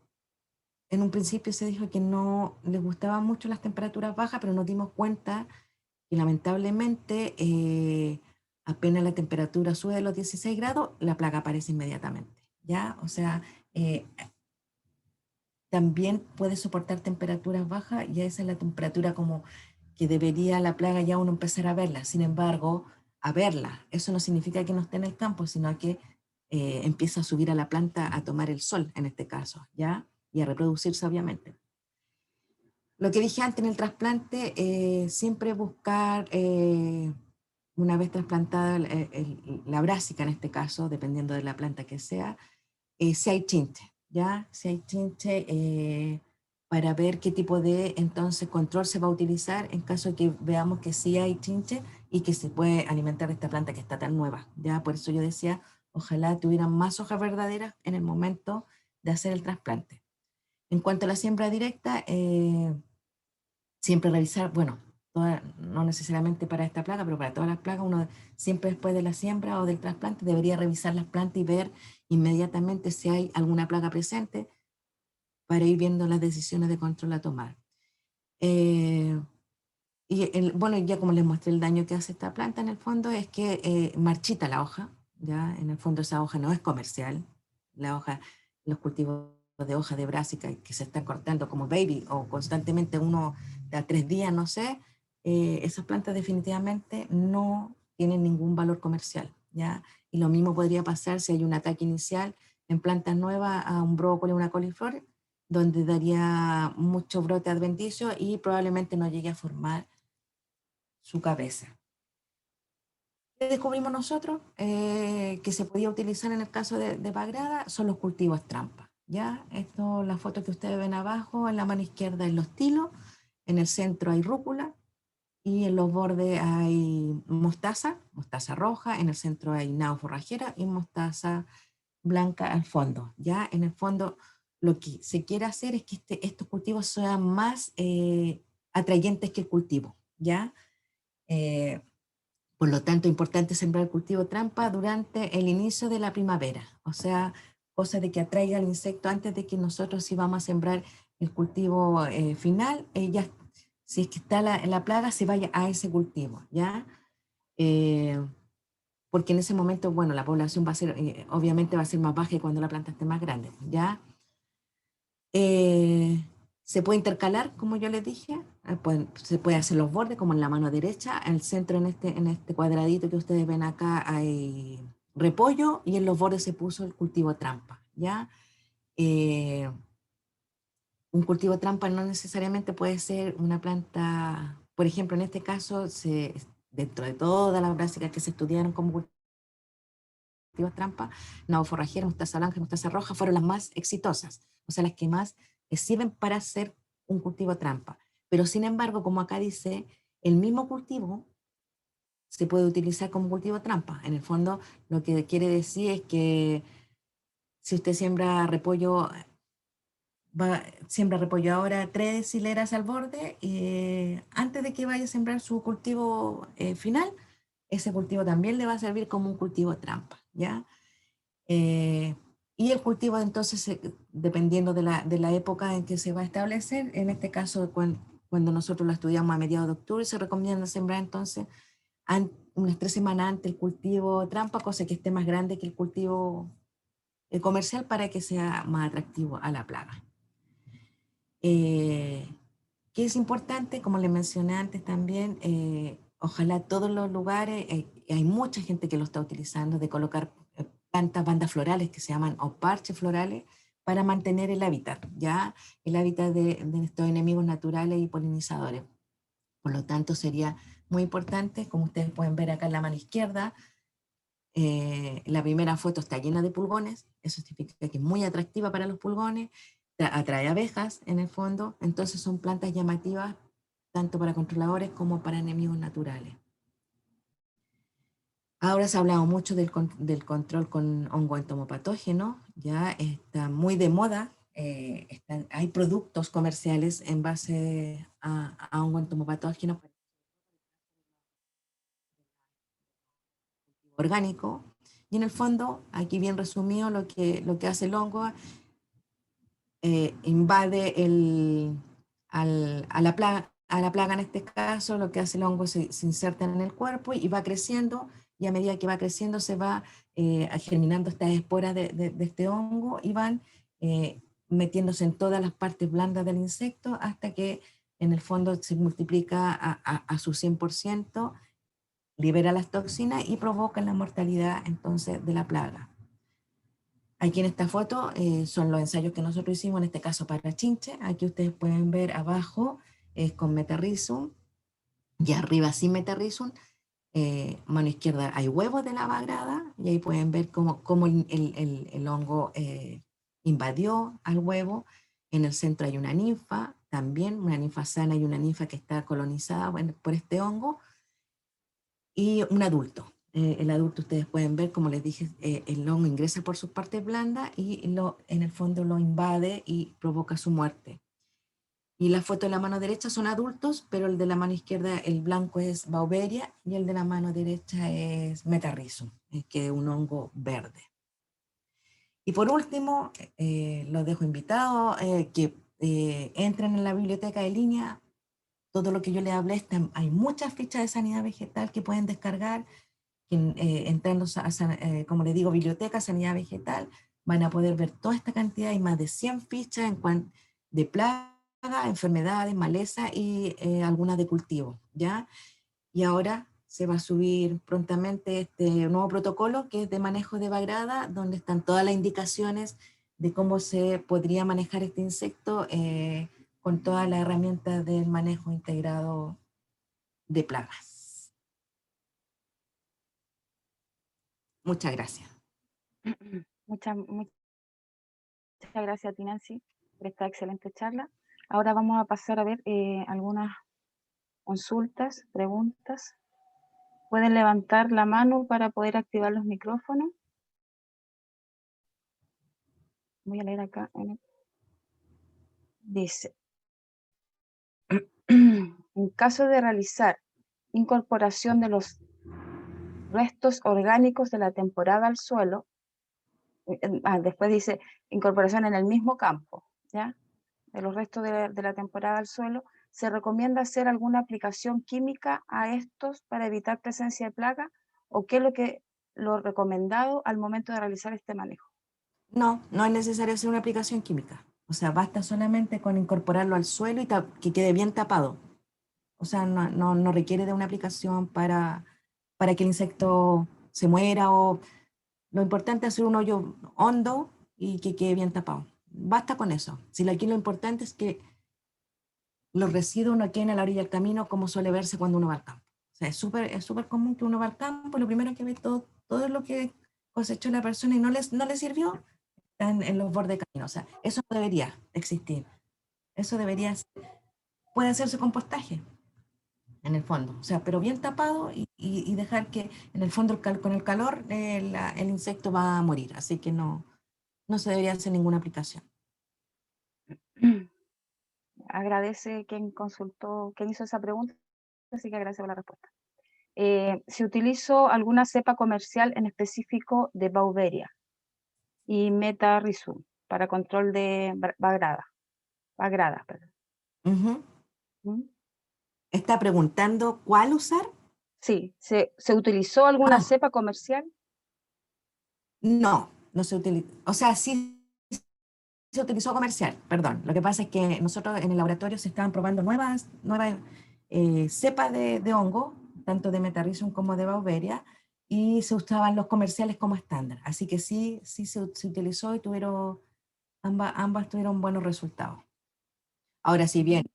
Speaker 2: en un principio se dijo que no les gustaban mucho las temperaturas bajas, pero nos dimos cuenta que lamentablemente apenas la temperatura sube de los 16 grados, la plaga aparece inmediatamente, ¿ya? O sea, eh, también puede soportar temperaturas bajas y esa es la temperatura como que debería la plaga ya uno empezar a verla. Sin embargo, a verla, eso no significa que no esté en el campo, sino que empieza a subir a la planta a tomar el sol, en este caso, ¿ya? Y a reproducirse, obviamente. Lo que dije antes en el trasplante, siempre buscar, una vez trasplantada la brásica en este caso, dependiendo de la planta que sea, si hay chinche, ¿ya? Si hay chinche, para ver qué tipo de entonces control se va a utilizar en caso de que veamos que sí hay chinche y que se puede alimentar esta planta que está tan nueva, ¿ya? Por eso yo decía, ojalá tuvieran más hojas verdaderas en el momento de hacer el trasplante. En cuanto a la siembra directa, siempre revisar, bueno, no necesariamente para esta plaga, pero para todas las plagas, uno siempre después de la siembra o del trasplante debería revisar las plantas y ver inmediatamente si hay alguna plaga presente para ir viendo las decisiones de control a tomar. Eh, bueno, ya como les mostré el daño que hace esta planta en el fondo es que marchita la hoja, ya en el fondo esa hoja no es comercial, la hoja, los cultivos de hoja de brásica que se están cortando como baby o constantemente uno de a 3 días, no sé, esas plantas definitivamente no tienen ningún valor comercial, ya, y lo mismo podría pasar si hay un ataque inicial en plantas nuevas a un brócoli o una coliflor, donde daría mucho brote adventicio y probablemente no llegue a formar su cabeza. ¿Qué descubrimos nosotros? Que se podía utilizar en el caso de Bagrada son los cultivos trampa. ¿ya? Esto, la foto que ustedes ven abajo, en la mano izquierda es los tilos, en el centro hay rúcula, y en los bordes hay mostaza, mostaza roja, en el centro hay nao forrajera y mostaza blanca al fondo. Ya en el fondo lo que se quiere hacer es que estos cultivos sean más atrayentes que el cultivo. ¿Ya? Eh, por lo tanto, es importante sembrar el cultivo trampa durante el inicio de la primavera, o sea, cosa de que atraiga al insecto antes de que nosotros si vamos a sembrar el cultivo final, si es que está la plaga, se vaya a ese cultivo, ¿ya? Eh, porque en ese momento, bueno, la población va a ser, obviamente va a ser más baja cuando la planta esté más grande, ¿ya? Eh, se puede intercalar, como yo les dije, se puede hacer los bordes, como en la mano derecha, en el centro, en este cuadradito que ustedes ven acá, hay repollo y en los bordes se puso el cultivo trampa, ¿ya? Eh, un cultivo trampa no necesariamente puede ser una planta, por ejemplo, en este caso, dentro de todas las básicas que se estudiaron como cultivos trampa, nabo forrajera, mostaza blanca y mostaza roja fueron las más exitosas, o sea, las que más sirven para hacer un cultivo trampa. Pero sin embargo, como acá dice, el mismo cultivo se puede utilizar como cultivo trampa. En el fondo, lo que quiere decir es que si usted siembra repollo, siembra repollo ahora 3 hileras al borde, y antes de que vaya a sembrar su cultivo final, ese cultivo también le va a servir como un cultivo trampa, ¿ya? Eh, y el cultivo entonces, dependiendo de la época en que se va a establecer, en este caso cuando nosotros lo estudiamos a mediados de octubre, se recomienda sembrar entonces unas 3 semanas antes el cultivo trampa, cosa que esté más grande que el cultivo comercial para que sea más atractivo a la plaga. Eh, ¿Qué es importante? Como les mencioné antes también, ojalá todos los lugares, hay mucha gente que lo está utilizando, de colocar plantas, bandas florales que se llaman o parches florales para mantener el hábitat, ya el hábitat de estos enemigos naturales y polinizadores. Por lo tanto, sería muy importante, como ustedes pueden ver acá en la mano izquierda, la primera foto está llena de pulgones, eso significa que es muy atractiva para los pulgones, atrae abejas en el fondo, entonces son plantas llamativas tanto para controladores como para enemigos naturales. Ahora se ha hablado mucho del control con hongo entomopatógeno, ya está muy de moda, hay productos comerciales en base a hongo entomopatógeno orgánico, y en el fondo, aquí bien resumido, lo que hace el hongo invade a la plaga en este caso, lo que hace el hongo se inserta en el cuerpo y va creciendo, y a medida que va creciendo se va germinando estas esporas de este hongo y van metiéndose en todas las partes blandas del insecto hasta que en el fondo se multiplica a su 100%, libera las toxinas y provoca la mortalidad entonces de la plaga. Aquí en esta foto son los ensayos que nosotros hicimos, en este caso para chinche. Aquí ustedes pueden ver abajo es con metarrhizum y arriba sin metarrhizum. Mano izquierda hay huevos de la bagrada y ahí pueden ver cómo el hongo invadió al huevo. En el centro hay una ninfa, también una ninfa sana y una ninfa que está colonizada por este hongo, y un adulto. El adulto ustedes pueden ver, como les dije, el hongo ingresa por sus partes blandas y en el fondo lo invade y provoca su muerte. Y la foto de la mano derecha son adultos, pero el de la mano izquierda, el blanco es Beauveria y el de la mano derecha es Metarrhizum, que es un hongo verde. Y por último, los dejo invitados que entren en la biblioteca de línea. Todo lo que yo les hablé, hay muchas fichas de sanidad vegetal que pueden descargar, entrando como les digo, biblioteca, sanidad vegetal, van a poder ver toda esta cantidad y más de 100 fichas de plagas, enfermedades, maleza y algunas de cultivo, ¿ya? Y ahora se va a subir prontamente este nuevo protocolo que es de manejo de bagrada, donde están todas las indicaciones de cómo se podría manejar este insecto con todas las herramientas del manejo integrado de plagas. Muchas gracias.
Speaker 1: Muchas Muchas gracias a ti, Nancy, por esta excelente charla. Ahora vamos a pasar a ver algunas consultas, preguntas. Pueden levantar la mano para poder activar los micrófonos. Voy a leer acá. Dice, en caso de realizar incorporación de los restos orgánicos de la temporada al suelo, después dice incorporación en el mismo campo, ¿ya? De los restos de la temporada al suelo, ¿se recomienda hacer alguna aplicación química a estos para evitar presencia de plaga? ¿O qué es lo recomendado al momento de realizar este manejo?
Speaker 2: No, no es necesario hacer una aplicación química. O sea, basta solamente con incorporarlo al suelo y que quede bien tapado. O sea, no requiere de una aplicación para que el insecto se muera o lo importante es hacer un hoyo hondo y que quede bien tapado. Basta con eso. Si aquí lo importante es que los residuos no queden a la orilla del camino como suele verse cuando uno va al campo. O sea, es súper común que uno va al campo y lo primero que ve todo lo que cosechó la persona y no le sirvió está en los bordes de camino. O sea, eso no debería existir. Eso debería, puede hacerse compostaje en el fondo, o sea, pero bien tapado y dejar que en el fondo con el calor el insecto va a morir, así que no se debería hacer ninguna aplicación.
Speaker 1: Agradece quien consultó, quien hizo esa pregunta, así que agradece por la respuesta. Si utilizo alguna cepa comercial en específico de Bauveria y Metarizum para control de bagrada, perdón.
Speaker 2: Ujú.
Speaker 1: ¿Mm?
Speaker 2: ¿Está preguntando cuál usar?
Speaker 1: Sí, ¿se utilizó alguna
Speaker 2: Ah,
Speaker 1: cepa comercial?
Speaker 2: no se utiliza, o sea, sí se utilizó comercial, perdón. Lo que pasa es que nosotros en el laboratorio se estaban probando nuevas cepas de hongo, tanto de Metarrhizium como de Beauveria, y se usaban los comerciales como estándar. Así que sí se utilizó y ambas tuvieron buenos resultados. Ahora, si bien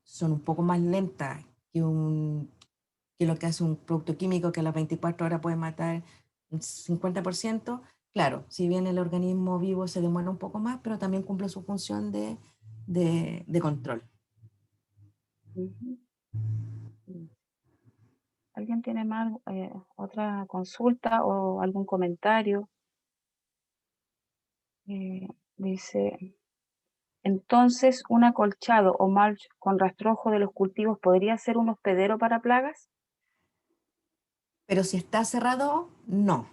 Speaker 2: son un poco más lentas que lo que hace un producto químico que a las 24 horas puede matar un 50%, claro, si bien el organismo vivo se demora un poco más, pero también cumple su función de control.
Speaker 1: Ujú. ¿Alguien tiene más otra consulta o algún comentario? Dice, entonces, ¿un acolchado o mulch con rastrojo de los cultivos podría ser un hospedero para plagas?
Speaker 2: Pero si está cerrado, no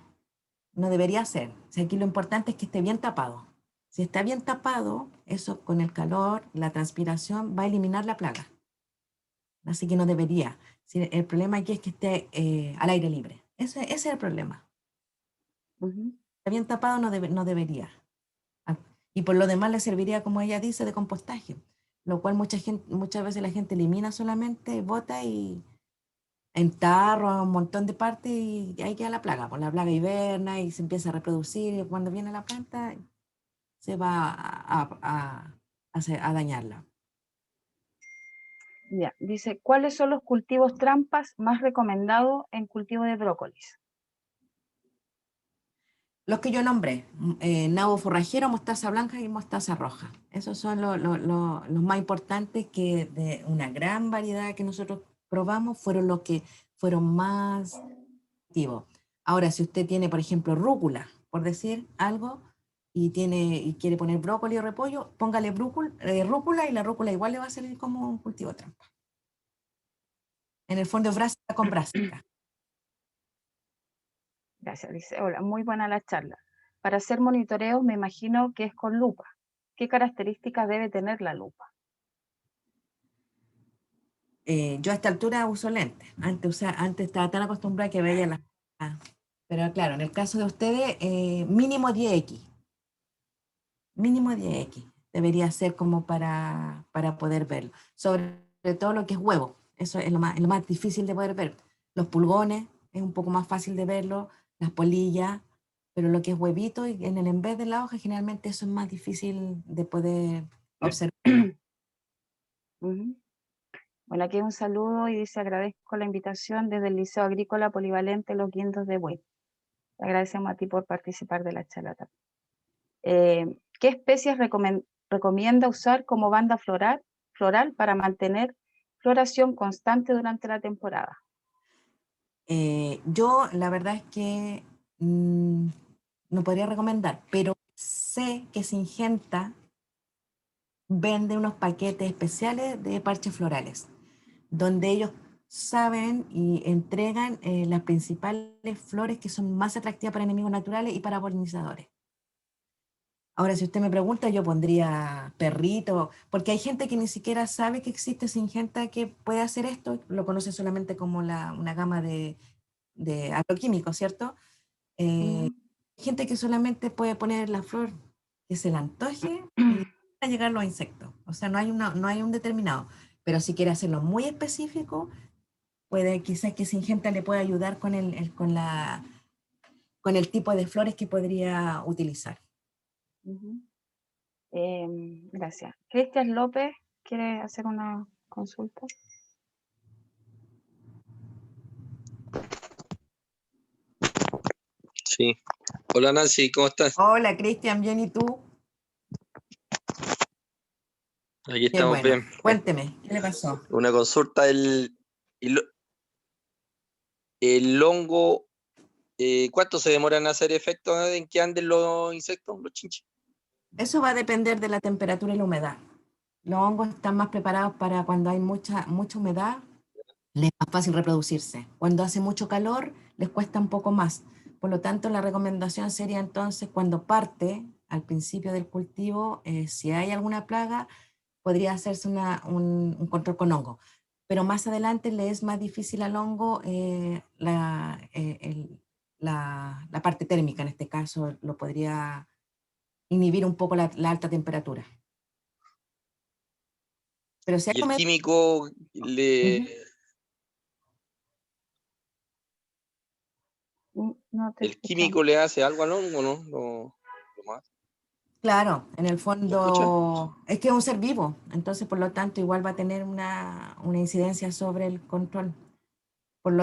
Speaker 2: debería ser. O sea, aquí lo importante es que esté bien tapado. Si está bien tapado, eso con el calor, la transpiración, va a eliminar la plaga. Así que no debería. Si el problema aquí es que esté al aire libre. Ese es el problema.
Speaker 1: Ujú.
Speaker 2: Está bien tapado, no debería. Ah, y por lo demás le serviría, como ella dice, de compostaje, lo cual muchas veces la gente elimina solamente, bota y en tarro, un montón de partes y ahí queda la plaga. Pues la plaga hiberna y se empieza a reproducir y cuando viene la planta se va a dañarla.
Speaker 1: Ya, dice, ¿cuáles son los cultivos trampas más recomendados en cultivo de brócolis?
Speaker 2: Los que yo nombré, nabo forrajero, mostaza blanca y mostaza roja. Esos son los más importantes que de una gran variedad que nosotros probamos fueron los que fueron más activos. Ahora, si usted tiene, por ejemplo, rúcula, por decir algo, y quiere poner brócoli o repollo, póngale rúcula y la rúcula igual le va a salir como un cultivo trampa. En el fondo es brásica con brásica.
Speaker 1: Gracias, dice, hola, muy buena la charla. Para hacer monitoreos me imagino que es con lupa. ¿Qué características debe tener la lupa?
Speaker 2: Yo a esta altura uso lentes. Antes estaba tan acostumbrada que veía las... ah, pero claro, en el caso de ustedes, mínimo 10x. Mínimo 10x. Debería ser como para poder verlo. Sobre todo lo que es huevo. Eso es lo más difícil de poder ver. Los pulgones es un poco más fácil de verlo. Las polillas. Pero lo que es huevito y en el en vez de la hoja, generalmente eso es más difícil de poder observarlo.
Speaker 1: Ujú. Bueno, aquí un saludo y dice, agradezco la invitación desde el Liceo Agrícola Polivalente Los Guindos de Buey. Te agradecemos a ti por participar de la charla también. ¿Qué especies recomienda usar como banda floral para mantener floración constante durante la temporada?
Speaker 2: Yo la verdad es que no podría recomendar, pero sé que Syngenta vende unos paquetes especiales de parches florales, donde ellos saben y entregan las principales flores que son más atractivas para enemigos naturales y para polinizadores. Ahora, si usted me pregunta, yo pondría perrito, porque hay gente que ni siquiera sabe que existe Syngenta que puede hacer esto, lo conoce solamente como una gama de agroquímicos, ¿cierto?
Speaker 1: Mm.
Speaker 2: Gente que solamente puede poner la flor que se le antoje y a llegar los insectos. O sea, no hay un determinado. Pero si quiere hacerlo muy específico, puede quizás que Syngenta le pueda ayudar con el tipo de flores que podría utilizar.
Speaker 1: Ujú. Gracias. Cristian López quiere hacer una consulta.
Speaker 3: Sí. Hola Nancy, ¿cómo estás?
Speaker 2: Hola, Cristian, bien, ¿y tú?
Speaker 3: Aquí
Speaker 2: Qué
Speaker 3: estamos
Speaker 2: bueno.
Speaker 3: bien.
Speaker 2: Cuénteme, ¿qué le pasó?
Speaker 3: Una consulta, el, el hongo, ¿cuánto se demora en hacer efecto en que anden los insectos, los chinches?
Speaker 2: Eso va a depender de la temperatura y la humedad. Los hongos están más preparados para cuando hay mucha humedad, les es más fácil reproducirse. Cuando hace mucho calor, les cuesta un poco más. Por lo tanto, la recomendación sería entonces cuando parte, al principio del cultivo, si hay alguna plaga, podría hacerse un control con hongo. Pero más adelante le es más difícil al hongo la parte térmica, en este caso, lo podría inhibir un poco la alta temperatura. Pero si hay
Speaker 3: Y
Speaker 2: humedad,
Speaker 3: le,
Speaker 2: ujú,
Speaker 1: No te
Speaker 3: el
Speaker 1: escuchamos.
Speaker 3: químico le hace algo al hongo, ¿no? Lo más.
Speaker 2: claro, en el
Speaker 3: ¿Me escucha?
Speaker 2: fondo es que es un ser vivo, entonces por lo tanto igual va a tener una incidencia sobre el control. Por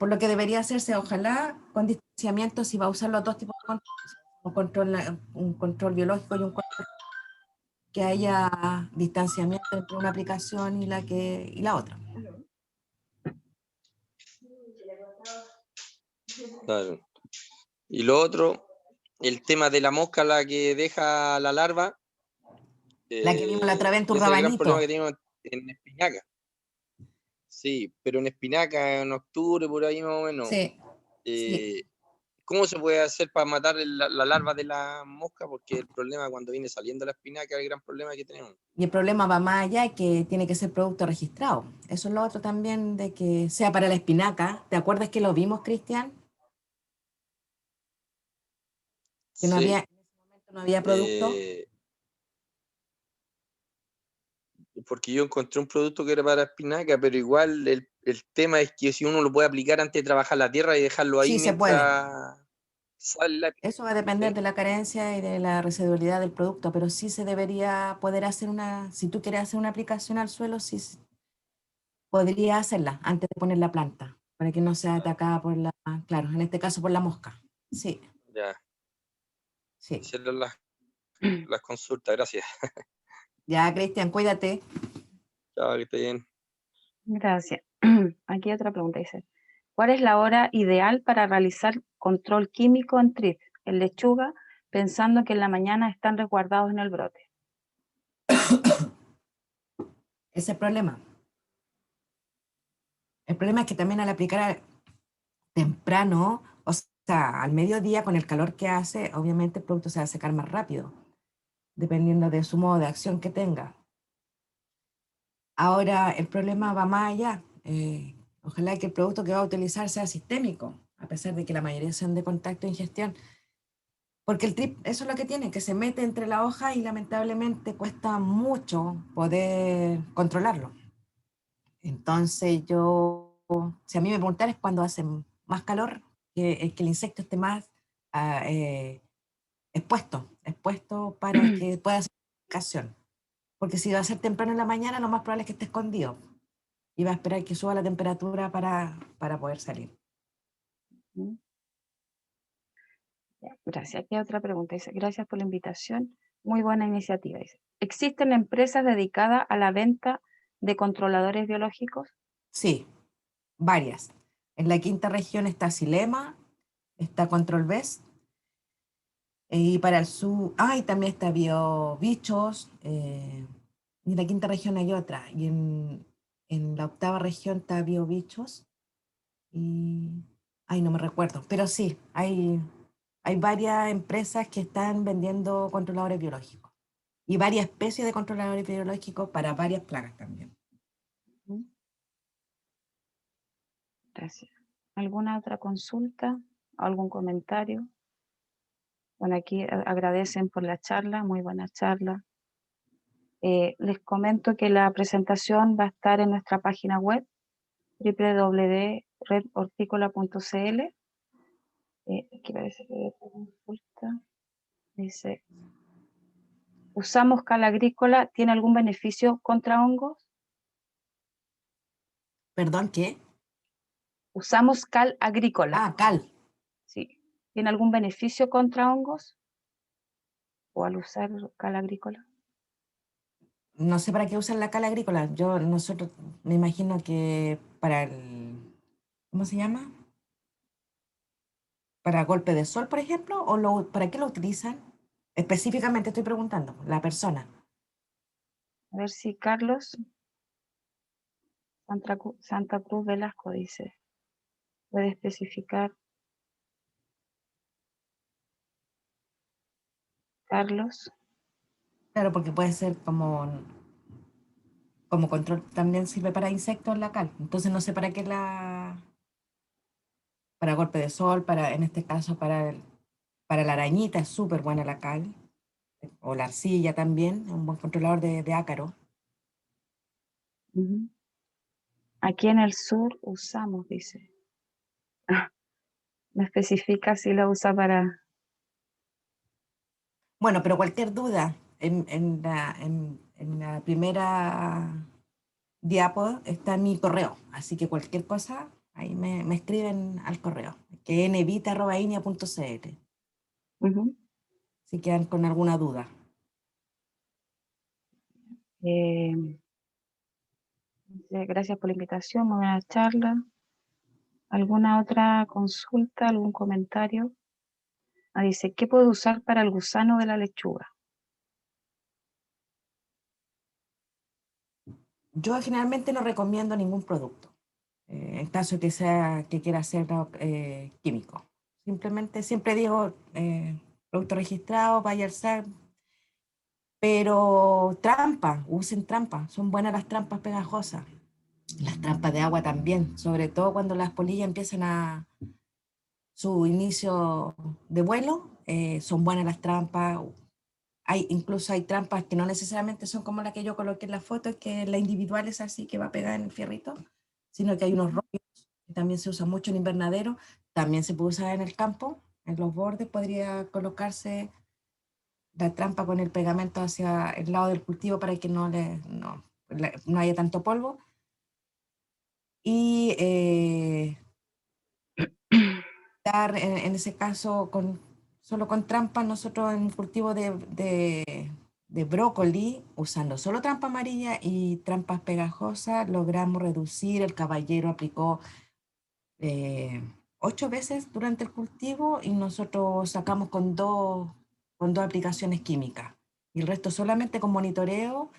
Speaker 2: lo que debería hacerse, ojalá con distanciamiento, si va a usar los dos tipos de control, un control biológico y un control que haya distanciamiento entre una aplicación y la otra.
Speaker 3: Claro. Y lo otro, el tema de la mosca, la que deja la larva,
Speaker 2: La que vimos la otra vez en tu
Speaker 3: ese es el gran problema
Speaker 2: rabanito.
Speaker 3: que tenemos en espinaca. Sí, pero en espinaca, en octubre, por ahí más o menos.
Speaker 2: Sí, sí.
Speaker 3: Eh, ¿Cómo se puede hacer para matar la larva de la mosca? Porque el problema cuando viene saliendo la espinaca es el gran problema que tenemos.
Speaker 2: Y el problema va más allá, que tiene que ser producto registrado. Eso es lo otro también de que sea para la espinaca. ¿Te acuerdas que lo vimos, Cristian? Que no había,
Speaker 3: Sí,
Speaker 2: en ese momento no había producto.
Speaker 3: eh, porque yo encontré un producto que era para espinaca, pero igual el tema es que si uno lo puede aplicar antes de trabajar la tierra y dejarlo ahí
Speaker 2: Sí, se puede.
Speaker 3: mientras sale la...
Speaker 2: Eso va a depender
Speaker 3: ¿Sí?
Speaker 2: de la carencia y de la residualidad del producto, pero sí se debería poder hacer si tú quieres hacer una aplicación al suelo, sí podría hacerla antes de poner la planta, para que no sea atacada claro, en este caso por la mosca. Sí,
Speaker 3: Ya,
Speaker 2: sí.
Speaker 3: esas eran las consultas, gracias.
Speaker 2: Ya, Cristian, cuídate.
Speaker 3: Chao, que esté bien.
Speaker 1: Gracias. Aquí otra pregunta dice, ¿cuál es la hora ideal para realizar control químico en trid, en lechuga, pensando que en la mañana están resguardados en el brote?
Speaker 2: Ese es el problema. El problema es que también al aplicar temprano, o sea, al mediodía con el calor que hace, obviamente el producto se va a secar más rápido, dependiendo de su modo de acción que tenga. Ahora, el problema va más allá. Ojalá que el producto que va a utilizar sea sistémico, a pesar de que la mayoría sean de contacto e ingestión. Porque el trip, eso es lo que tiene, que se mete entre la hoja y lamentablemente cuesta mucho poder controlarlo. Entonces si a mí me preguntan es cuando hace más calor, que el insecto esté más ah, expuesto para que pueda hacer comunicación. Porque si va a ser temprano en la mañana, lo más probable es que esté escondido y va a esperar que suba la temperatura para poder salir.
Speaker 1: ¿Mm? Ya, gracias. Aquí hay otra pregunta. Dice, gracias por la invitación. Muy buena iniciativa. Dice, ¿existen empresas dedicadas a la venta de controladores biológicos?
Speaker 2: Sí, varias. En la quinta región está Silema, está Control Best, y para el sur, y también está Biobichos, y en la quinta región hay otra, y en la octava región está Biobichos, y, no me recuerdo, pero sí, hay varias empresas que están vendiendo controladores biológicos, y varias especies de controladores biológicos para varias plagas también.
Speaker 1: Ujú. Gracias. ¿Alguna otra consulta? ¿Algún comentario? Bueno, aquí agradecen por la charla, muy buena charla. Les comento que la presentación va a estar en nuestra página web www.redhortícola.cl. Aquí parece que hay otra consulta. Dice, ¿usamos cal agrícola? ¿Tiene algún beneficio contra hongos?
Speaker 2: ¿Perdón, qué?
Speaker 1: ¿Usamos cal agrícola?
Speaker 2: Cal.
Speaker 1: Sí. ¿Tiene algún beneficio contra hongos? ¿O al usar cal agrícola?
Speaker 2: No sé para qué usan la cal agrícola. Nosotros me imagino que para ¿cómo se llama? ¿Para golpe de sol, por ejemplo? ¿Para qué lo utilizan? Específicamente estoy preguntando, la persona.
Speaker 1: A ver si Carlos Santa Cruz Velasco dice, puede especificar Carlos.
Speaker 2: Claro, porque puede ser como control, también sirve para insectos la cal. Entonces no sé para qué para golpe de sol, en este caso para la arañita es súper buena la cal, o la arcilla también, un buen controlador de ácaro.
Speaker 1: Ujú. Aquí en el sur usamos, dice. No especifica si lo usa para...
Speaker 2: Bueno, pero cualquier duda, en la primera diapo está mi correo, así que cualquier cosa, ahí me escriben al correo, que es nevita@inia.cl,
Speaker 1: Ujú.
Speaker 2: si quedan con alguna duda.
Speaker 1: Dice, gracias por la invitación, muy buena charla. ¿Alguna otra consulta, algún comentario? Dice, ¿qué puedo usar para el gusano de la lechuga?
Speaker 2: Yo generalmente no recomiendo ningún producto, en caso que quiera ser químico. Simplemente siempre digo, producto registrado, vaya al SAC, pero usen trampa, son buenas las trampas pegajosas. Las trampas de agua también, sobre todo cuando las polillas empiezan a su inicio de vuelo, son buenas las trampas. Incluso hay trampas que no necesariamente son como la que yo coloqué en la foto, que la individual es así, que va pegada en el fierrito, sino que hay unos rollos que también se usan mucho en invernadero, también se puede usar en el campo, en los bordes podría colocarse la trampa con el pegamento hacia el lado del cultivo para que no haya tanto polvo. Y en ese caso, solo con trampa, nosotros en un cultivo de brócoli, usando solo trampa amarilla y trampas pegajosas, logramos reducir. El caballero aplicó 8 veces durante el cultivo y nosotros sacamos con dos aplicaciones químicas. Y el resto solamente con monitoreo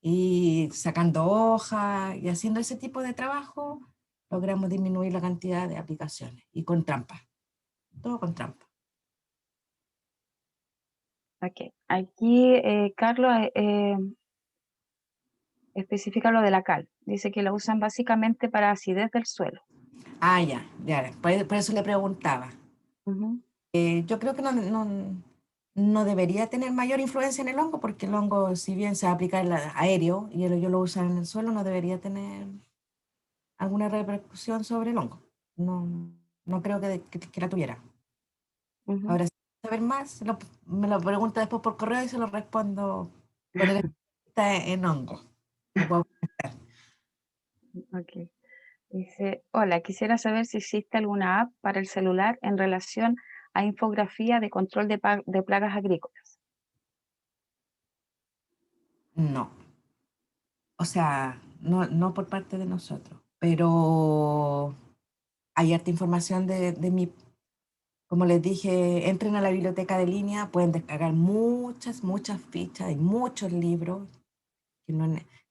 Speaker 2: y sacando hojas y haciendo ese tipo de trabajo, logramos disminuir la cantidad de aplicaciones y con trampa. Todo con trampa.
Speaker 1: Ok. Aquí Carlos especifica lo de la cal. Dice que la usan básicamente para acidez del suelo.
Speaker 2: Ya, por eso le preguntaba.
Speaker 1: Ujú.
Speaker 2: Yo creo que no debería tener mayor influencia en el hongo, porque el hongo, si bien se va a aplicar aéreo y yo lo uso en el suelo, no debería tener alguna repercusión sobre el hongo. No, no creo que la tuviera.
Speaker 1: Ujú.
Speaker 2: Ahora, si quiere saber más, me lo pregunta después por correo y se lo respondo con el especialista en hongo. Lo puedo comentar.
Speaker 1: Ok. Dice, hola, quisiera saber si existe alguna app para el celular en relación a infografía de control de plagas agrícolas?
Speaker 2: No. O sea, no por parte de nosotros, pero hay harta información de mi, como les dije, entren a la biblioteca de línea, pueden descargar muchas fichas, hay muchos libros, que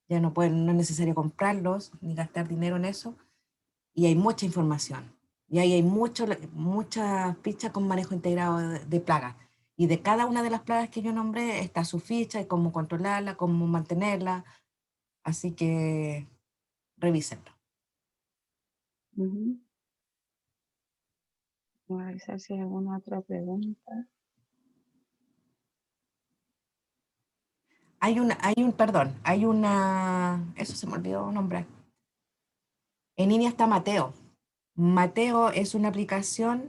Speaker 2: ya no pueden, no es necesario comprarlos ni gastar dinero en eso, y hay mucha información. Y ahí hay muchas fichas con manejo integrado de plagas. Y de cada una de las plagas que yo nombré está su ficha y cómo controlarla, cómo mantenerla. Así que revísenlo.
Speaker 1: Ujú. Voy a revisar si hay alguna otra pregunta. Eso se me olvidó nombrar. En línea está Mateo. Mateo es una aplicación,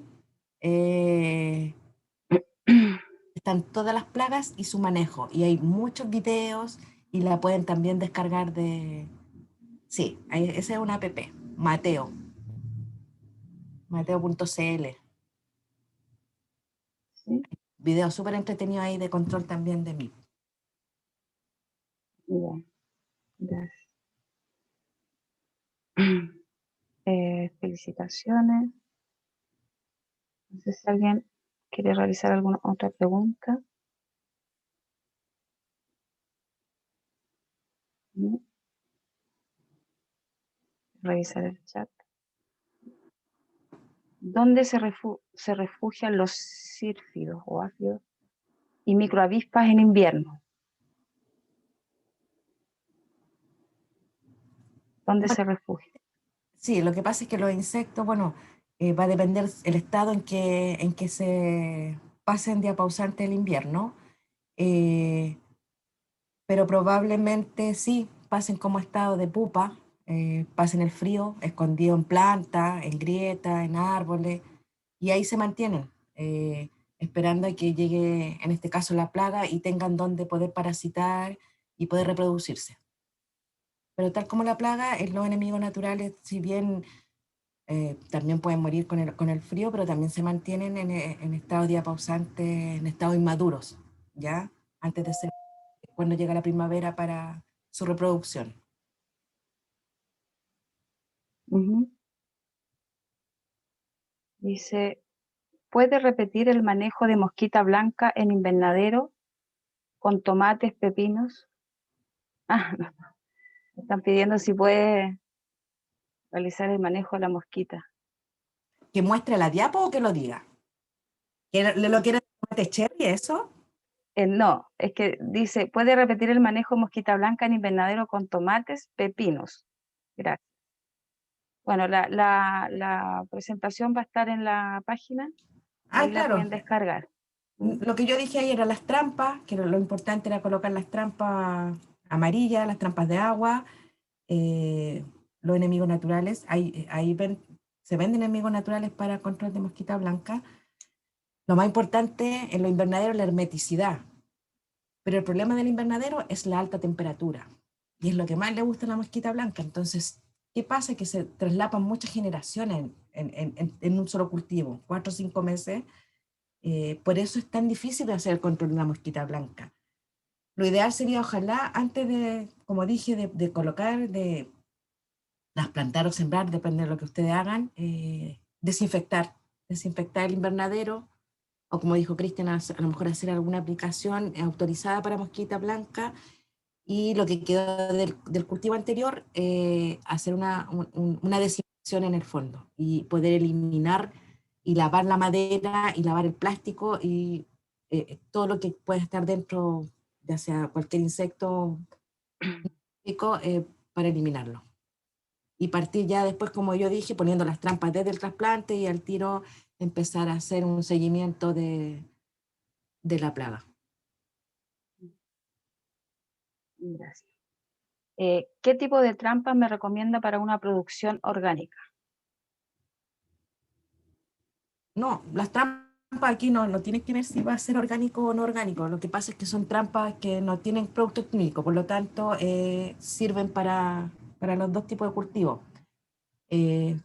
Speaker 1: están todas las plagas y su manejo, y hay muchos videos y la pueden también descargar sí, esa es una app, Mateo, mateo.cl. ¿Sí?
Speaker 2: Video súper entretenido ahí de control también de mí.
Speaker 1: Bien, gracias. Felicitaciones. No sé si alguien quiere realizar alguna otra pregunta. ¿No? Revisar el chat. ¿Dónde se refugian los sírfidos o áfidos y microavispas en invierno? ¿Dónde se refugian?
Speaker 2: Sí, lo que pasa es que los insectos, bueno, va a depender el estado en que se pasen de pausante el invierno, eh, pero probablemente sí pasen como estado de pupa, pasen el frío, escondido en plantas, en grietas, en árboles, y ahí se mantienen, esperando a que llegue, en este caso, la plaga y tengan donde poder parasitar y poder reproducirse. Pero tal como la plaga, los enemigos naturales, si bien también pueden morir con el frío, pero también se mantienen en estado diapausante, en estados inmaduros, ¿ya? Antes de ser, cuando llega la primavera para su reproducción.
Speaker 1: Ujú. Dice, ¿puede repetir el manejo de mosquita blanca en invernadero con tomates, pepinos? Ah, no, me están pidiendo si puede realizar el manejo de la mosquita.
Speaker 2: ¿Que muestre la diapo o que lo diga? ¿Que lo quiere tomate cherry, eso?
Speaker 1: No, es que dice, ¿puede repetir el manejo de mosquita blanca en invernadero con tomates, pepinos? Gracias. Bueno, la presentación va a estar en la página,
Speaker 2: Ah,
Speaker 1: ahí la
Speaker 2: claro.
Speaker 1: pueden descargar. ¿Mm?
Speaker 2: Lo que yo dije ahí eran las trampas, que lo importante era colocar las trampas amarillas, las trampas de agua, eh, los enemigos naturales. Ahí se venden enemigos naturales para control de mosquita blanca. Lo más importante en los invernaderos es la hermeticidad, pero el problema del invernadero es la alta temperatura, y es lo que más le gusta a la mosquita blanca. Entonces, ¿qué pasa? Que se traslapan muchas generaciones en un solo cultivo, 4 o 5 meses. Por eso es tan difícil de hacer el control de la mosquita blanca. Lo ideal sería, ojalá, antes de, como dije, de colocar, de las plantar o sembrar, depende de lo que ustedes hagan, desinfectar el invernadero, o como dijo Cristian, a lo mejor hacer alguna aplicación autorizada para mosquita blanca, y lo que quedó del cultivo anterior, hacer una desinfección en el fondo y poder eliminar y lavar la madera y lavar el plástico y todo lo que pueda estar dentro, ya sea cualquier insecto, para eliminarlo. Y partir ya después, como yo dije, poniendo las trampas desde el trasplante y al tiro empezar a hacer un seguimiento de la plaga.
Speaker 1: Gracias. ¿Qué tipo de trampas me recomienda para una producción orgánica?
Speaker 2: No, las trampas aquí no tienen que ver si va a ser orgánico o no orgánico. Lo que pasa es que son trampas que no tienen producto químico, por lo tanto sirven para los dos tipos de cultivos.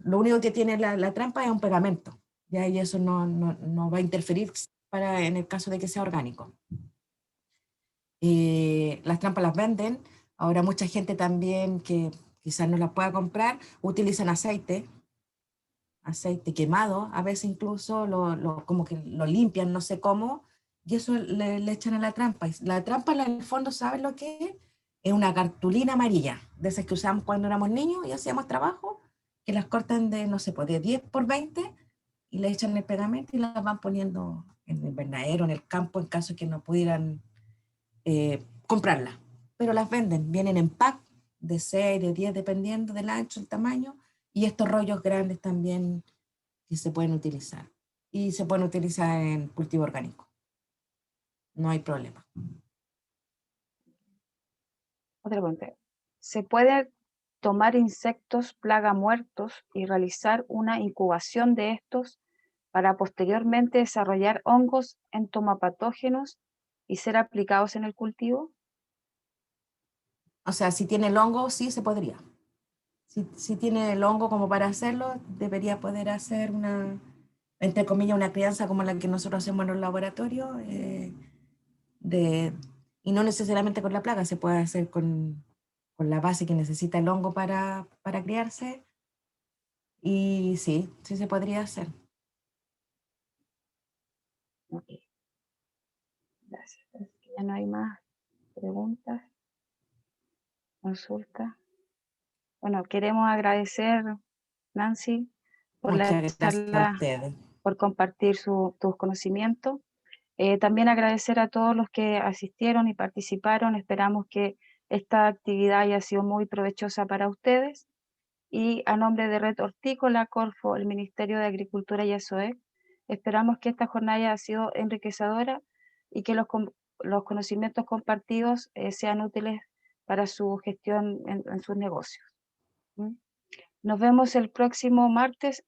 Speaker 2: Lo único que tiene la trampa es un pegamento, Ya, y eso no va a interferir en el caso de que sea orgánico. Las trampas las venden. Ahora mucha gente también que quizás no las pueda comprar, utilizan aceite quemado, a veces incluso como que lo limpian, no sé cómo, y eso le echan a la trampa. Y la trampa en el fondo, ¿sabes lo que es? Es una cartulina amarilla, de esas que usamos cuando éramos niños y hacíamos trabajo, que las cortan de, no sé, pues de 10 por 20 y le echan el pegamento y las van poniendo en el invernadero, en el campo, en caso de que no pudieran comprarlas. Pero las venden, vienen en pack de 6, de 10, dependiendo del ancho, el tamaño, y estos rollos grandes también que se pueden utilizar. Y se pueden utilizar en cultivo orgánico. No hay problema.
Speaker 1: Otra pregunta. ¿Se puede tomar insectos plaga muertos y realizar una incubación de estos para posteriormente desarrollar hongos entomopatógenos y ser aplicados en el cultivo?
Speaker 2: O sea, si tiene el hongo, sí se podría. Si tiene el hongo como para hacerlo, debería poder hacer entre comillas, una crianza como la que nosotros hacemos en los laboratorios, de, y no necesariamente con la plaga, se puede hacer con la base que necesita el hongo para criarse. Y sí se podría hacer.
Speaker 1: Ok, gracias. Es que ya no hay más preguntas, consultas. Bueno, queremos agradecer, Nancy, por la
Speaker 2: Muchas gracias a
Speaker 1: charla,
Speaker 2: ustedes.
Speaker 1: por compartir tus conocimientos. También agradecer a todos los que asistieron y participaron. Esperamos que esta actividad haya sido muy provechosa para ustedes. Y a nombre de Red Hortícola, Corfo, el Ministerio de Agricultura y ASOEC, esperamos que esta jornada haya sido enriquecedora y que los conocimientos compartidos sean útiles para su gestión en sus negocios. ¿Mm? Nos vemos el próximo martes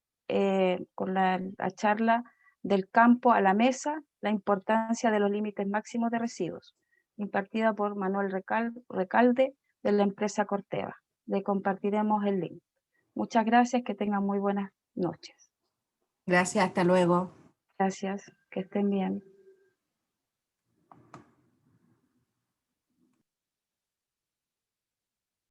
Speaker 1: con la charla del campo a la mesa, la importancia de los límites máximos de residuos, impartida por Manuel Recalde de la empresa Corteva. Le compartiremos el link. Muchas gracias, que tengan muy buenas noches.
Speaker 2: Gracias, hasta luego.
Speaker 1: Gracias, que estén bien.